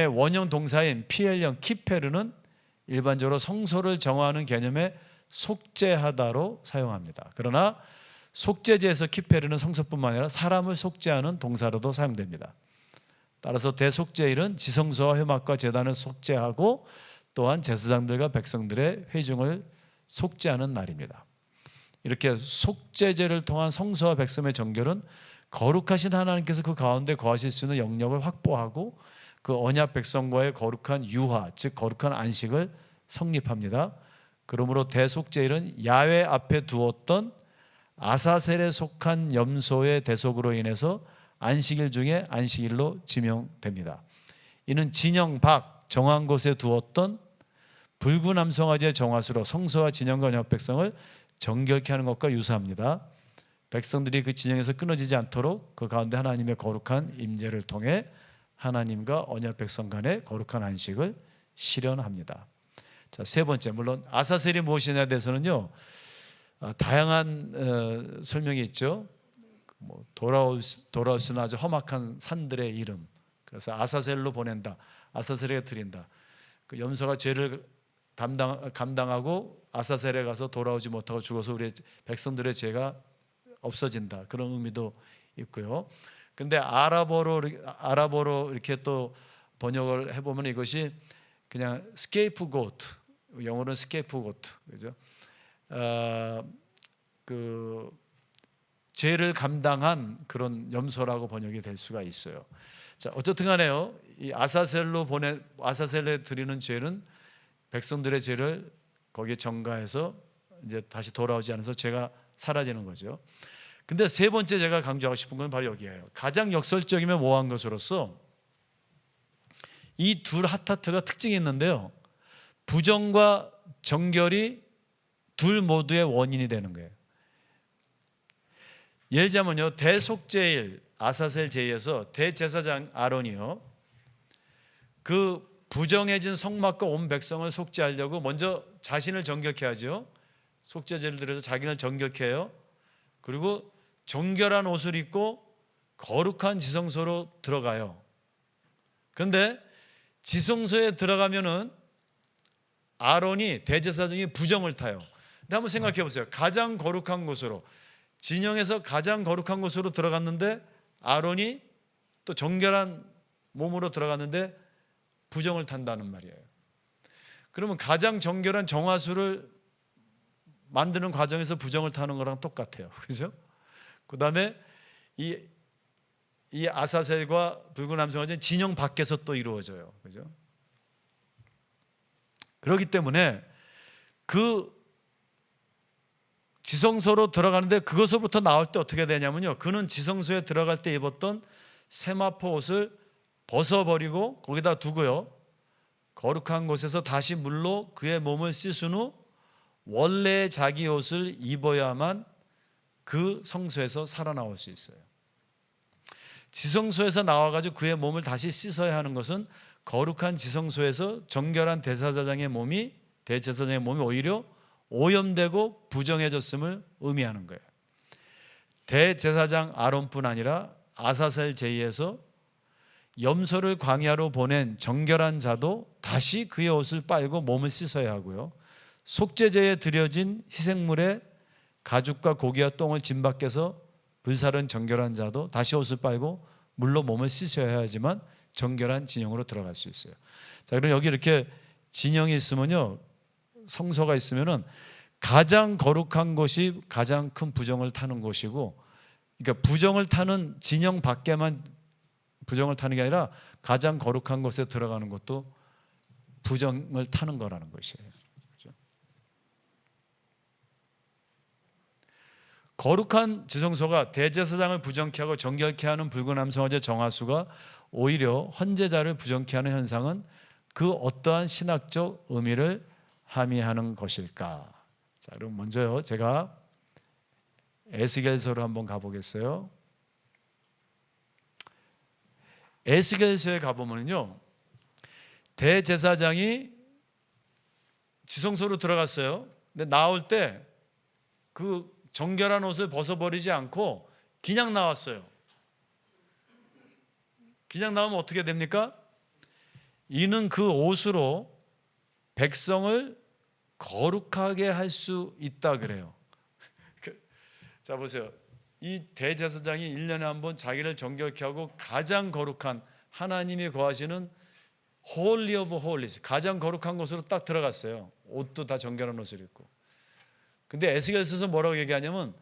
S1: 원형 동사인 피엘령 키페르는 일반적으로 성소를 정화하는 개념의 속죄하다로 사용합니다. 그러나 속죄제에서 키페르는 성소뿐만 아니라 사람을 속죄하는 동사로도 사용됩니다. 따라서 대속죄일은 지성소와 회막과 제단을 속죄하고 또한 제사장들과 백성들의 회중을 속죄하는 날입니다. 이렇게 속죄제를 통한 성소와 백성의 정결은 거룩하신 하나님께서 그 가운데 거하실 수 있는 영역을 확보하고 그 언약 백성과의 거룩한 유화, 즉 거룩한 안식을 성립합니다. 그러므로 대속죄일은 야훼 앞에 두었던 아사셀에 속한 염소의 대속으로 인해서 안식일 중에 안식일로 지명됩니다. 이는 진영 밖 정한 곳에 두었던 붉은 암송아지의 정화수로 성소와 진영과 언약 백성을 정결케 하는 것과 유사합니다. 백성들이 그 진영에서 끊어지지 않도록 그 가운데 하나님의 거룩한 임재를 통해 하나님과 언약 백성 간의 거룩한 안식을 실현합니다. 자, 세 번째, 물론 아사셀이 무엇이냐에 대해서는요 다양한 설명이 있죠. 뭐 돌아올 수는 아주 험악한 산들의 이름. 그래서 아사셀로 보낸다. 아사셀에게 드린다. 그 염소가 죄를 감당하고 아사셀에 가서 돌아오지 못하고 죽어서 우리 백성들의 죄가 없어진다. 그런 의미도 있고요. 근데 아랍어로 이렇게 또 번역을 해보면 이것이 그냥 스케이프고트, 영어로는 스케이프고트, 그죠? 그 죄를 감당한 그런 염소라고 번역이 될 수가 있어요. 자, 어쨌든 간에요. 이 아사셀에 드리는 죄는 백성들의 죄를 거기에 전가해서 이제 다시 돌아오지 않아서 죄가 사라지는 거죠. 근데 세 번째 제가 강조하고 싶은 건 바로 여기예요. 가장 역설적이며 모호한 것으로서 이 둘 핫타트가 특징이 있는데요. 부정과 정결이 둘 모두의 원인이 되는 거예요. 예를 들자면요, 대속죄일 아사셀 제의에서 대제사장 아론이요, 그 부정해진 성막과 온 백성을 속죄하려고 먼저 자신을 정결케 하죠. 속죄제를 드려서 자기를 정결케 해요. 그리고 정결한 옷을 입고 거룩한 지성소로 들어가요. 그런데 지성소에 들어가면은 아론이, 대제사장이 부정을 타요. 근데 한번 생각해 보세요. 가장 거룩한 곳으로, 진영에서 가장 거룩한 곳으로 들어갔는데 아론이 또 정결한 몸으로 들어갔는데 부정을 탄다는 말이에요. 그러면 가장 정결한 정화수를 만드는 과정에서 부정을 타는 거랑 똑같아요. 그죠? 그 다음에 이 아사셀과 붉은 암송아지는 진영 밖에서 또 이루어져요. 그죠? 그렇기 때문에 그 지성소로 들어가는데 그것으로부터 나올 때 어떻게 되냐면요, 그는 지성소에 들어갈 때 입었던 세마포 옷을 벗어버리고 거기다 두고요, 거룩한 곳에서 다시 물로 그의 몸을 씻은 후 원래의 자기 옷을 입어야만 그 성소에서 살아나올 수 있어요. 지성소에서 나와가지고 그의 몸을 다시 씻어야 하는 것은 거룩한 지성소에서 정결한 대제사장의 몸이 오히려 오염되고 부정해졌음을 의미하는 거예요. 대제사장 아론뿐 아니라 아사셀 제의에서 염소를 광야로 보낸 정결한 자도 다시 그의 옷을 빨고 몸을 씻어야 하고요, 속죄제에 드려진 희생물의 가죽과 고기와 똥을 짐 밖에서 불사른 정결한 자도 다시 옷을 빨고 물로 몸을 씻어야 하지만 정결한 진영으로 들어갈 수 있어요. 자, 그럼 여기 이렇게 진영이 있으면요, 성소가 있으면은 가장 거룩한 곳이 가장 큰 부정을 타는 곳이고, 그러니까 부정을 타는 진영 밖에만 부정을 타는 게 아니라 가장 거룩한 곳에 들어가는 것도 부정을 타는 거라는 것이에요. 그렇죠? 거룩한 지성소가 대제사장을 부정케 하고 정결케 하는 붉은 암송아지의 정화수가 오히려 헌제자를 부정케 하는 현상은 그 어떠한 신학적 의미를 함의하는 것일까? 자, 그럼 먼저요, 제가 에스겔서로 한번 가보겠어요. 에스겔서에 가보면요, 대제사장이 지성소로 들어갔어요. 근데 나올 때 그 정결한 옷을 벗어버리지 않고 그냥 나왔어요. 그냥 나오면 어떻게 됩니까? 이는 그 옷으로 백성을 거룩하게 할 수 있다 그래요. 자, 보세요. 이 대제사장이 1년에 한 번 자기를 정결케 하고 가장 거룩한, 하나님이 거하시는 Holy of Holies, 가장 거룩한 곳으로 딱 들어갔어요. 옷도 다 정결한 옷을 입고. 근데 에스겔서에서 뭐라고 얘기하냐면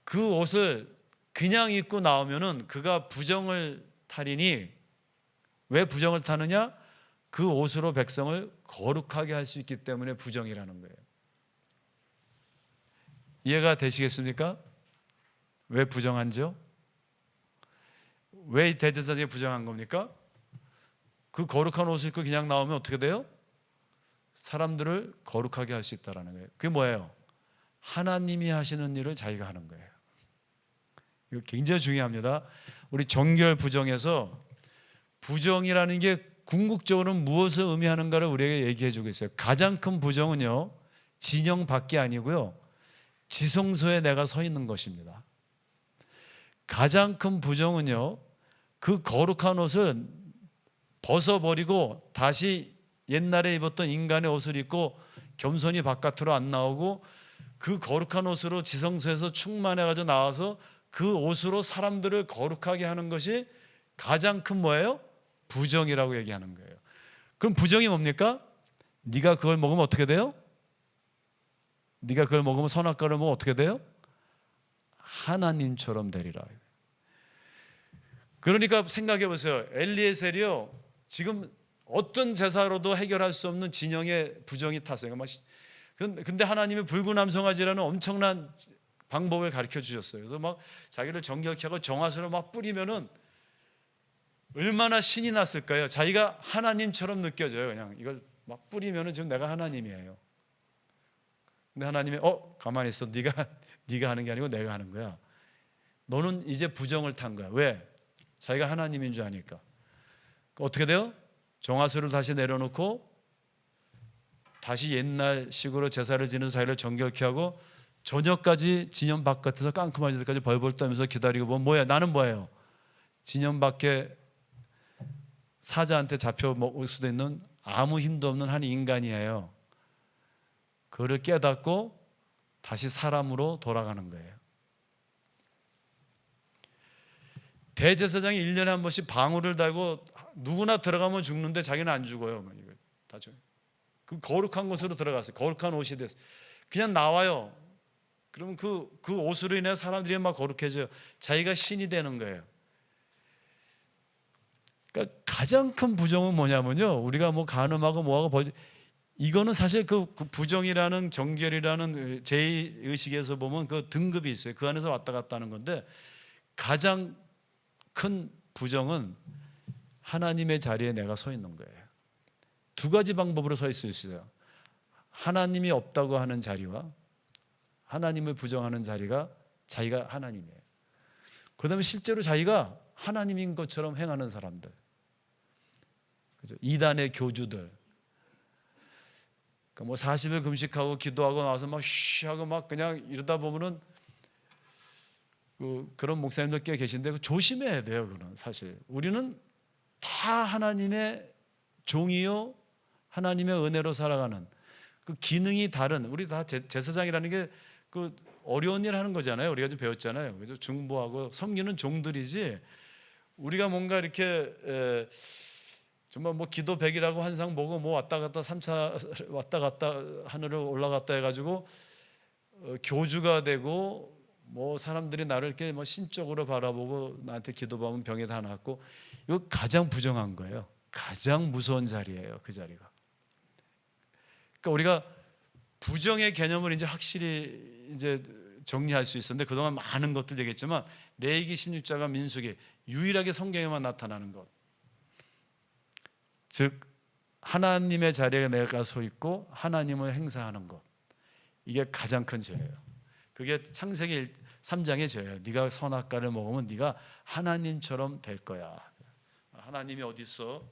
S1: 그 옷을 그냥 입고 나오면은 그가 부정을 타리니, 왜 부정을 타느냐? 그 옷으로 백성을 거룩하게 할 수 있기 때문에 부정이라는 거예요. 이해가 되시겠습니까? 왜 부정한죠? 왜 대제사장이 부정한 겁니까? 그 거룩한 옷을 입고 그냥 나오면 어떻게 돼요? 사람들을 거룩하게 할 수 있다는 거예요. 그게 뭐예요? 하나님이 하시는 일을 자기가 하는 거예요. 이거 굉장히 중요합니다. 우리 정결 부정에서 부정이라는 게 궁극적으로는 무엇을 의미하는가를 우리에게 얘기해 주고 있어요. 가장 큰 부정은요, 진영 밖이 아니고요, 지성소에 내가 서 있는 것입니다. 가장 큰 부정은요, 그 거룩한 옷을 벗어버리고 다시 옛날에 입었던 인간의 옷을 입고 겸손히 바깥으로 안 나오고 그 거룩한 옷으로 지성소에서 충만해가지고 나와서 그 옷으로 사람들을 거룩하게 하는 것이 가장 큰 뭐예요? 부정이라고 얘기하는 거예요. 그럼 부정이 뭡니까? 네가 그걸 먹으면 어떻게 돼요? 네가 그걸 먹으면 선악과를 먹으면 어떻게 돼요? 하나님처럼 되리라. 그러니까 생각해 보세요. 엘리에셀이요, 지금 어떤 제사로도 해결할 수 없는 진영의 부정이 탔어요. 근데 하나님이 붉은 암송아지라는 엄청난 방법을 가르쳐 주셨어요. 그래서 막 자기를 정결케 하고 정화수를 막 뿌리면은 얼마나 신이 났을까요? 자기가 하나님처럼 느껴져요. 그냥 이걸 막 뿌리면은 지금 내가 하나님이에요. 근데 하나님이 가만히 있어. 네가 하는 게 아니고 내가 하는 거야. 너는 이제 부정을 탄 거야. 왜? 자기가 하나님인 줄 아니까. 어떻게 돼요? 정화수를 다시 내려놓고 다시 옛날식으로 제사를 지는 자기를 정결케 하고 저녁까지 진영 바깥에서 깜깜해질 때까지 벌벌 떠면서 기다리고 보면 뭐야? 나는 뭐예요? 진영 밖에 사자한테 잡혀 먹을 수도 있는 아무 힘도 없는 한 인간이에요. 그거를 깨닫고 다시 사람으로 돌아가는 거예요. 대제사장이 1년에 한 번씩 방울을 달고 누구나 들어가면 죽는데 자기는 안 죽어요. 그 거룩한 곳으로 들어갔어요. 거룩한 옷이 됐어요. 그냥 나와요. 그러면 그 옷으로 인해 사람들이 막 거룩해져요. 자기가 신이 되는 거예요. 그러니까 가장 큰 부정은 뭐냐면요, 우리가 뭐 간음하고 뭐하고 이거는 사실 그 부정이라는 정결이라는 제2의식에서 보면 그 등급이 있어요. 그 안에서 왔다 갔다 하는 건데 가장 큰 부정은 하나님의 자리에 내가 서 있는 거예요. 두 가지 방법으로 서 있을 수 있어요. 하나님이 없다고 하는 자리와 하나님을 부정하는 자리가 자기가 하나님이에요. 그다음에 실제로 자기가 하나님인 것처럼 행하는 사람들, 그죠? 이단의 교주들, 그러니까 뭐 40일 금식하고 기도하고 나와서 막 쉬하고 막 그냥 이러다 보면은 그런 목사님들 꽤 계신데 조심해야 돼요. 그건 사실 우리는 다 하나님의 종이요, 하나님의 은혜로 살아가는 그 기능이 다른, 우리 다 제사장이라는 게 그 어려운 일 하는 거잖아요. 우리가 좀 배웠잖아요. 그래서 중보하고 섬기는 종들이지 우리가 뭔가 이렇게 정말 뭐 기도 100이라고 환상 보고 뭐 왔다 갔다 3차 왔다 갔다 하늘을 올라갔다 해가지고 교주가 되고 뭐 사람들이 나를 이렇게 뭐 신적으로 바라보고 나한테 기도받으면 병에 다 낫고, 이거 가장 부정한 거예요. 가장 무서운 자리예요. 그 자리가. 그러니까 우리가 부정의 개념을 이제 확실히 이제 정리할 수 있었는데 그동안 많은 것들 얘기했지만 레위기 16장과 민수기 유일하게 성경에만 나타나는 것, 즉 하나님의 자리에 내가 서 있고 하나님을 행사하는 것, 이게 가장 큰 죄예요. 그게 창세기 3장의 죄예요. 네가 선악과를 먹으면 네가 하나님처럼 될 거야. 하나님이 어디 있어?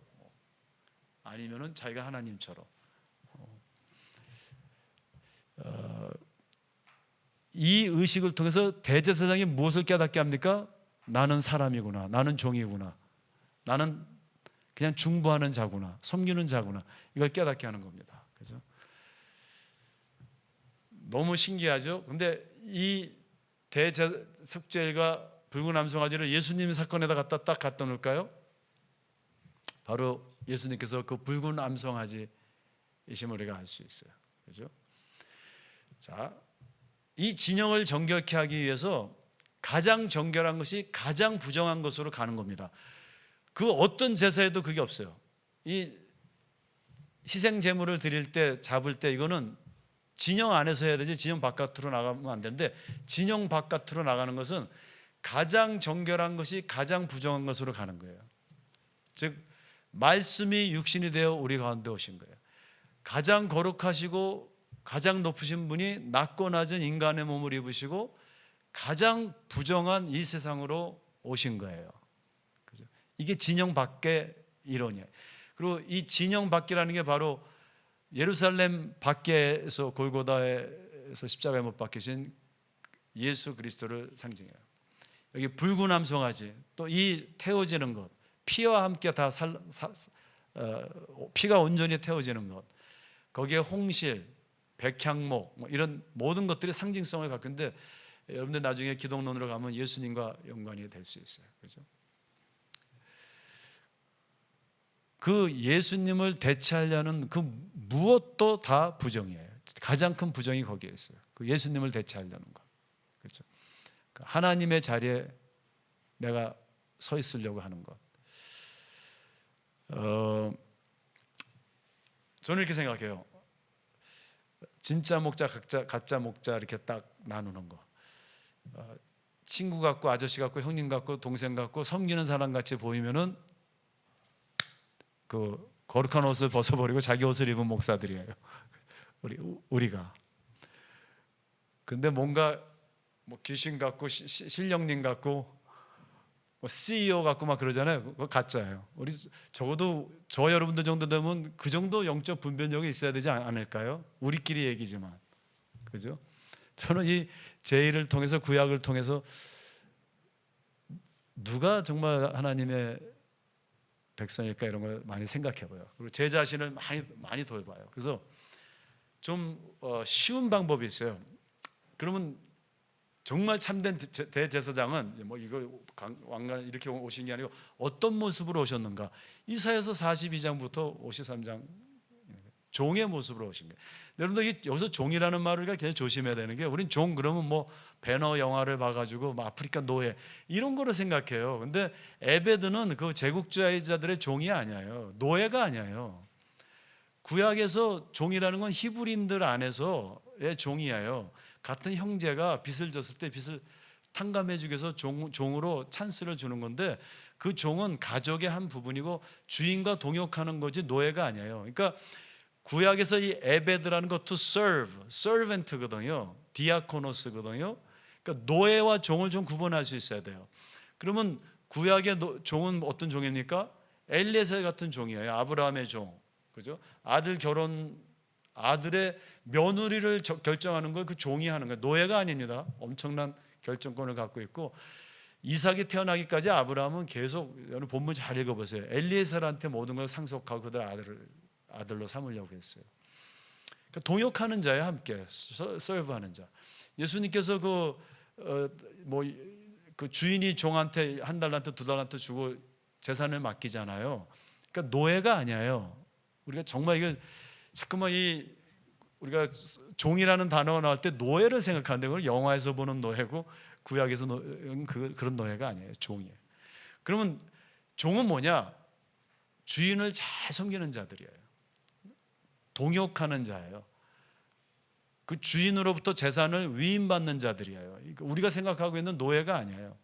S1: 아니면은 자기가 하나님처럼. 이 의식을 통해서 대제사장이 무엇을 깨닫게 합니까? 나는 사람이구나. 나는 종이구나. 나는 그냥 중보하는 자구나. 섬기는 자구나. 이걸 깨닫게 하는 겁니다. 그죠? 너무 신기하죠? 근데 이 대속죄일과 붉은 암송아지를 예수님 사건에다 갖다 놓을까요? 바로 예수님께서 그 붉은 암송아지이심을 우리가 알 수 있어요. 그죠? 자, 이 진영을 정결케 하기 위해서 가장 정결한 것이 가장 부정한 것으로 가는 겁니다. 그 어떤 제사에도 그게 없어요. 이 희생 제물을 드릴 때, 잡을 때 이거는 진영 안에서 해야 되지 진영 바깥으로 나가면 안 되는데, 진영 바깥으로 나가는 것은 가장 정결한 것이 가장 부정한 것으로 가는 거예요. 즉 말씀이 육신이 되어 우리 가운데 오신 거예요. 가장 거룩하시고 가장 높으신 분이 낮고 낮은 인간의 몸을 입으시고 가장 부정한 이 세상으로 오신 거예요. 그죠? 이게 진영 밖의 이론이에요. 그리고 이 진영 밖이라는 게 바로 예루살렘 밖에서 골고다에서 십자가에 못 박히신 예수 그리스도를 상징해요. 여기 붉은 송아지, 또 이 태워지는 것, 피와 함께 다 피가 온전히 태워지는 것, 거기에 홍실, 백향목 뭐 이런 모든 것들이 상징성을 갖고 있는데, 여러분들 나중에 기독론으로 가면 예수님과 연관이 될 수 있어요. 그렇죠? 그 예수님을 대체하려는 그 무엇도 다 부정이에요. 가장 큰 부정이 거기에 있어요. 그 예수님을 대체하려는 것. 그렇죠? 하나님의 자리에 내가 서 있으려고 하는 것. 저는 이렇게 생각해요. 진짜 목자, 가짜 목자 이렇게 딱 나누는 거. 친구 같고 아저씨 같고 형님 같고 동생 같고 섬기는 사람 같이 보이면은 그 거룩한 옷을 벗어버리고 자기 옷을 입은 목사들이에요. 우리가. 근데 뭔가 뭐 귀신 같고 신령님 같고 뭐 CEO 같고 막 그러잖아요. 그거 가짜예요. 우리 적어도 저 여러분들 정도 되면 그 정도 영적 분별력이 있어야 되지 않을까요? 우리끼리 얘기지만, 그죠? 저는 이 제1을 통해서, 구약을 통해서 누가 정말 하나님의 백성일까 이런 걸 많이 생각해봐요. 그리고 제 자신을 많이 돌봐요. 그래서 좀 쉬운 방법이 있어요. 그러면 정말 참된 대제사장은 뭐 이거 왕관 이렇게 오신 게 아니고 어떤 모습으로 오셨는가? 이사야서 42장부터 53장 종의 모습으로 오신 거예요. 여러분들 여기서 종이라는 말을 굉장히 조심해야 되는 게, 우린 종 그러면 뭐 배너 영화를 봐가지고 뭐 아프리카 노예 이런 거로 생각해요. 근데 에베드는 그 제국주의자들의 종이 아니에요. 노예가 아니에요. 구약에서 종이라는 건 히브리인들 안에서의 종이에요. 같은 형제가 빚을 졌을 때 빚을 탕감해 주기 위해서 종으로 찬스를 주는 건데, 그 종은 가족의 한 부분이고 주인과 동역하는 거지 노예가 아니에요. 그러니까 구약에서 이 에베드라는 것 to serve, servant거든요. 디아코노스거든요. 그러니까 노예와 종을 좀 구분할 수 있어야 돼요. 그러면 구약의 종은 어떤 종입니까? 엘리에셀 같은 종이에요. 아브라함의 종. 그죠? 아들의 며느리를 결정하는 걸 그 종이 하는 거예요. 노예가 아닙니다. 엄청난 결정권을 갖고 있고, 이삭이 태어나기까지 아브라함은 계속, 여러분 본문 잘 읽어보세요. 엘리에셀한테 모든 걸 상속하고 그들 아들로 삼으려고 했어요. 그러니까 동역하는 자에 함께 서브하는 자. 예수님께서 그 주인이 종한테 한 달란트 두 달란트 주고 재산을 맡기잖아요. 그러니까 노예가 아니에요. 우리가 정말 이거 자꾸만 우리가 종이라는 단어가 나올 때 노예를 생각하는데, 그걸 영화에서 보는 노예고 구약에서 그런 노예가 아니에요. 종이에요. 그러면 종은 뭐냐? 주인을 잘 섬기는 자들이에요. 동역하는 자예요. 그 주인으로부터 재산을 위임받는 자들이에요. 우리가 생각하고 있는 노예가 아니에요.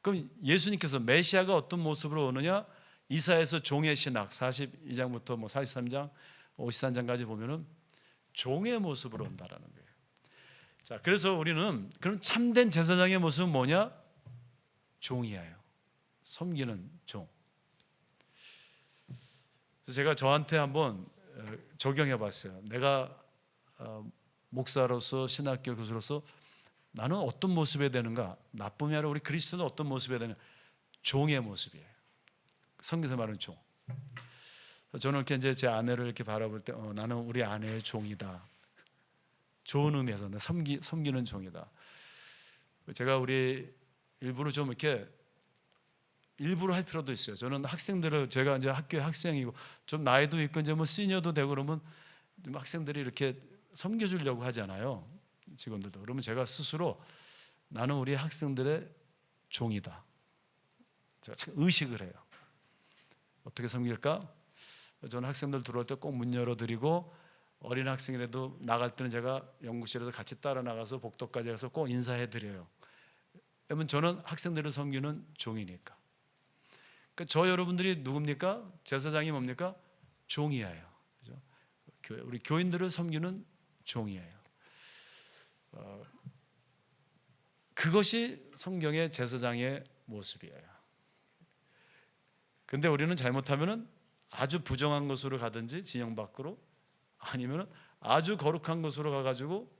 S1: 그럼 예수님께서 메시아가 어떤 모습으로 오느냐? 이사야서 종의 신학 42장부터 뭐 43장, 53장까지 보면은 종의 모습으로 온다라는 거예요. 자, 그래서 우리는 그럼 참된 제사장의 모습은 뭐냐? 종이에요. 섬기는 종. 그래서 제가 저한테 한번 적용해 봤어요. 내가 목사로서, 신학교 교수로서 나는 어떤 모습이 되는가? 나쁨이 아니라 우리 그리스도는 어떤 모습이 되는? 종의 모습이에요. 성경에서 말하는 종. 저는 이렇게 이제 제 아내를 이렇게 바라볼 때 나는 우리 아내의 종이다. 좋은 의미에서 섬기는 종이다. 제가 우리 일부러 좀 이렇게 일부러 할 필요도 있어요. 저는 학생들을, 제가 이제 학교의 학생이고 좀 나이도 있고 이제 뭐 시니어도 되고 그러면 좀 학생들이 이렇게 섬겨주려고 하잖아요. 직원들도. 그러면 제가 스스로 나는 우리 학생들의 종이다. 제가 참 의식을 해요. 어떻게 섬길까? 저는 학생들 들어올 때 꼭 문 열어드리고 어린 학생이라도 나갈 때는 제가 연구실에서 같이 따라 나가서 복도까지 가서 꼭 인사해 드려요. 왜냐면 저는 학생들을 섬기는 종이니까. 그러니까 저 여러분들이 누굽니까? 제사장이 뭡니까? 종이에요. 그죠? 우리 교인들을 섬기는 종이에요. 그것이 성경의 제사장의 모습이에요. 근데 우리는 잘못하면은 아주 부정한 곳으로 가든지 진영 밖으로, 아니면은 아주 거룩한 곳으로 가가지고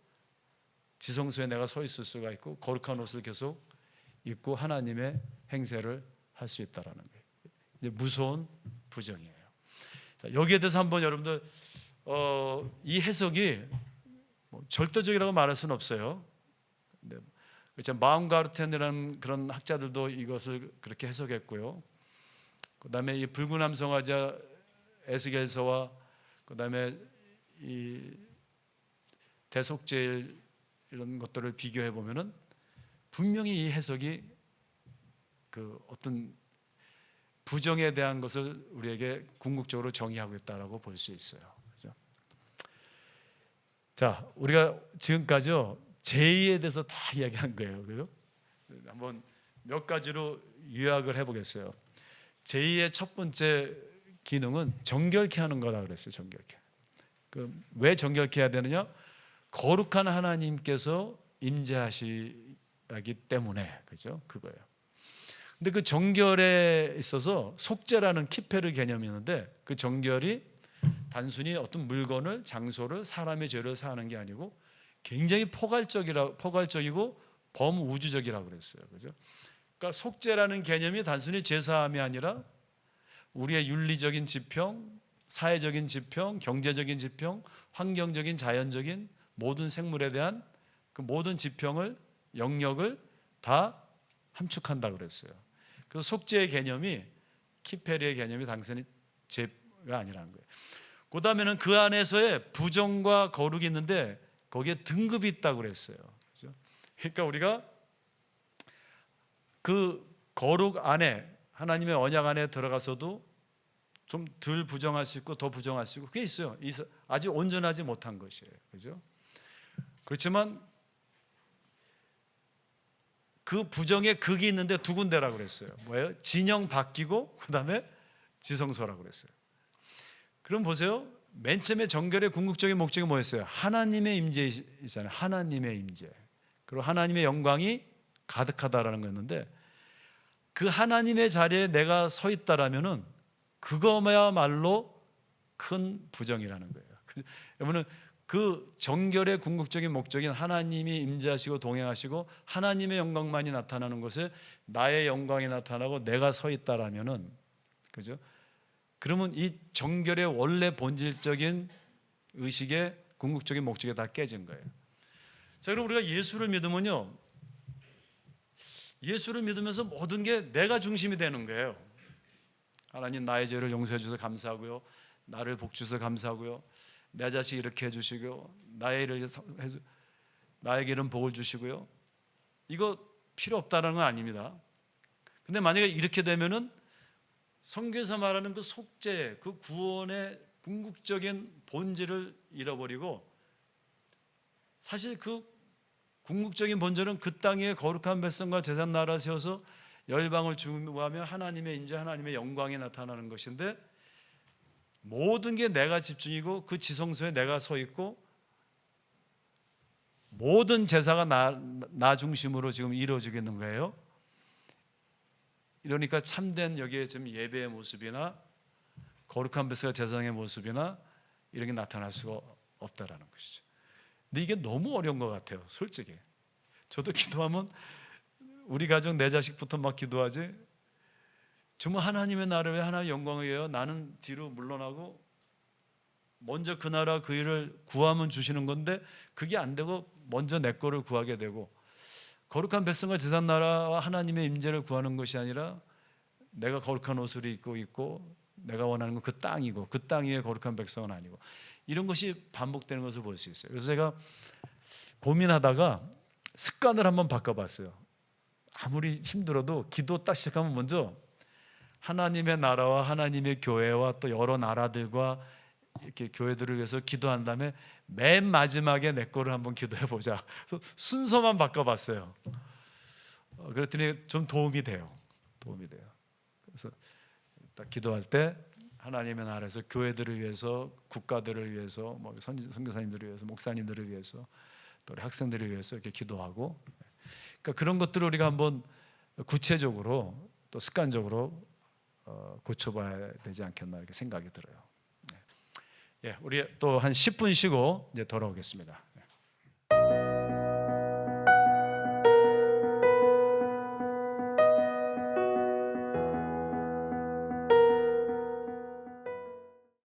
S1: 지성소에 내가 서 있을 수가 있고 거룩한 옷을 계속 입고 하나님의 행세를 할 수 있다라는 거예요. 이제 무서운 부정이에요. 자, 여기에 대해서 한번 여러분들 이 해석이 뭐 절대적이라고 말할 수는 없어요. 그렇죠. 마음가르텐이라는 그런 학자들도 이것을 그렇게 해석했고요. 그다음에 이 붉은 성화자 에스겔서와 그다음에 이 대속죄일 이런 것들을 비교해 보면은 분명히 이 해석이 그 어떤 부정에 대한 것을 우리에게 궁극적으로 정의하고 있다라고 볼 수 있어요. 그렇죠? 자, 우리가 지금까지요 제의에 대해서 다 이야기한 거예요. 그죠? 한번 몇 가지로 요약을 해보겠어요. 제의의 첫 번째 기능은 정결케 하는 거다 그랬어요. 정결케. 왜 정결케 해야 되느냐? 거룩한 하나님께서 임재하시기 때문에, 그죠? 그거예요. 근데 그 정결에 있어서 속죄라는 키페르 개념이 있는데 그 정결이 단순히 어떤 물건을, 장소를, 사람의 죄를 사하는 게 아니고 굉장히 포괄적이고 범우주적이라고 그랬어요. 그죠? 그러니까 속죄라는 개념이 단순히 제사함이 아니라 우리의 윤리적인 지평, 사회적인 지평, 경제적인 지평, 환경적인, 자연적인 모든 생물에 대한 그 모든 지평을, 영역을 다 함축한다고 그랬어요. 그래서 속죄의 개념이, 키페르의 개념이 단순히 죄가 아니라는 거예요. 그 다음에는 그 안에서의 부정과 거룩이 있는데 거기에 등급이 있다고 그랬어요. 그렇죠? 그러니까 우리가 그 거룩 안에, 하나님의 언약 안에 들어가서도 좀 덜 부정할 수 있고 더 부정할 수 있고 그게 있어요. 아직 온전하지 못한 것이에요. 그렇죠? 그렇지만 그 부정의 극이 있는데 두 군데라고 그랬어요. 뭐예요? 진영 바뀌고 그다음에 지성소라고 그랬어요. 그럼 보세요. 맨 처음에 정결의 궁극적인 목적이 뭐였어요? 하나님의 임재이잖아요. 하나님의 임재. 그리고 하나님의 영광이 가득하다라는 거였는데 그 하나님의 자리에 내가 서 있다라면은 그거야말로 큰 부정이라는 거예요. 여러분은 그 정결의 궁극적인 목적인 하나님이 임재하시고 동행하시고 하나님의 영광만이 나타나는 곳에 나의 영광이 나타나고 내가 서 있다라면은, 그죠? 그러면 이 정결의 원래 본질적인 의식의 궁극적인 목적이 다 깨진 거예요. 자, 그럼 우리가 예수를 믿으면요, 예수를 믿으면서 모든 게 내가 중심이 되는 거예요. 하나님 나의 죄를 용서해 주셔서 감사하고요, 나를 복 주셔서 감사하고요, 내 자식 이렇게 해주시고 나에게 이런 복을 주시고요. 이거 필요 없다는 건 아닙니다. 근데 만약에 이렇게 되면은 성경에서 말하는 그 속죄, 그 구원의 궁극적인 본질을 잃어버리고, 사실 그 궁극적인 본질은 그 땅에 거룩한 백성과 제사장 나라 세워서 열방을 중보하며 하나님의 임재, 하나님의 영광이 나타나는 것인데 모든 게 내가 집중이고 그 지성소에 내가 서 있고 모든 제사가 나 중심으로 지금 이루어지고 있는 거예요. 이러니까 참된 여기에 지금 예배의 모습이나 거룩한 백성과 제사장의 모습이나 이런 게 나타날 수가 없다라는 것이죠. 근데 이게 너무 어려운 것 같아요. 솔직히 저도 기도하면 우리 가족 내 자식부터 막 기도하지, 정말 하나님의 나라를 왜 하나님의 영광을 위하여 나는 뒤로 물러나고 먼저 그 나라 그 일을 구하면 주시는 건데 그게 안 되고 먼저 내 거를 구하게 되고, 거룩한 백성과 제사장 나라와 하나님의 임재를 구하는 것이 아니라 내가 거룩한 옷을 입고 있고 내가 원하는 건 그 땅이고 그 땅 위에 거룩한 백성은 아니고, 이런 것이 반복되는 것을 볼 수 있어요. 그래서 제가 고민하다가 습관을 한번 바꿔봤어요. 아무리 힘들어도 기도 딱 시작하면 먼저 하나님의 나라와 하나님의 교회와 또 여러 나라들과 이렇게 교회들을 위해서 기도한 다음에 맨 마지막에 내 거를 한번 기도해 보자. 그래서 순서만 바꿔봤어요. 그랬더니 좀 도움이 돼요. 그래서 딱 기도할 때 하나님의 나라에서 교회들을 위해서, 국가들을 위해서, 뭐 선교사님들을 위해서, 목사님들을 위해서, 또 우리 학생들을 위해서 이렇게 기도하고, 그러니까 그런 것들을 우리가 한번 구체적으로 또 습관적으로 고쳐봐야 되지 않겠나 이렇게 생각이 들어요. 예, 우리 또 한 10분 쉬고 이제 돌아오겠습니다.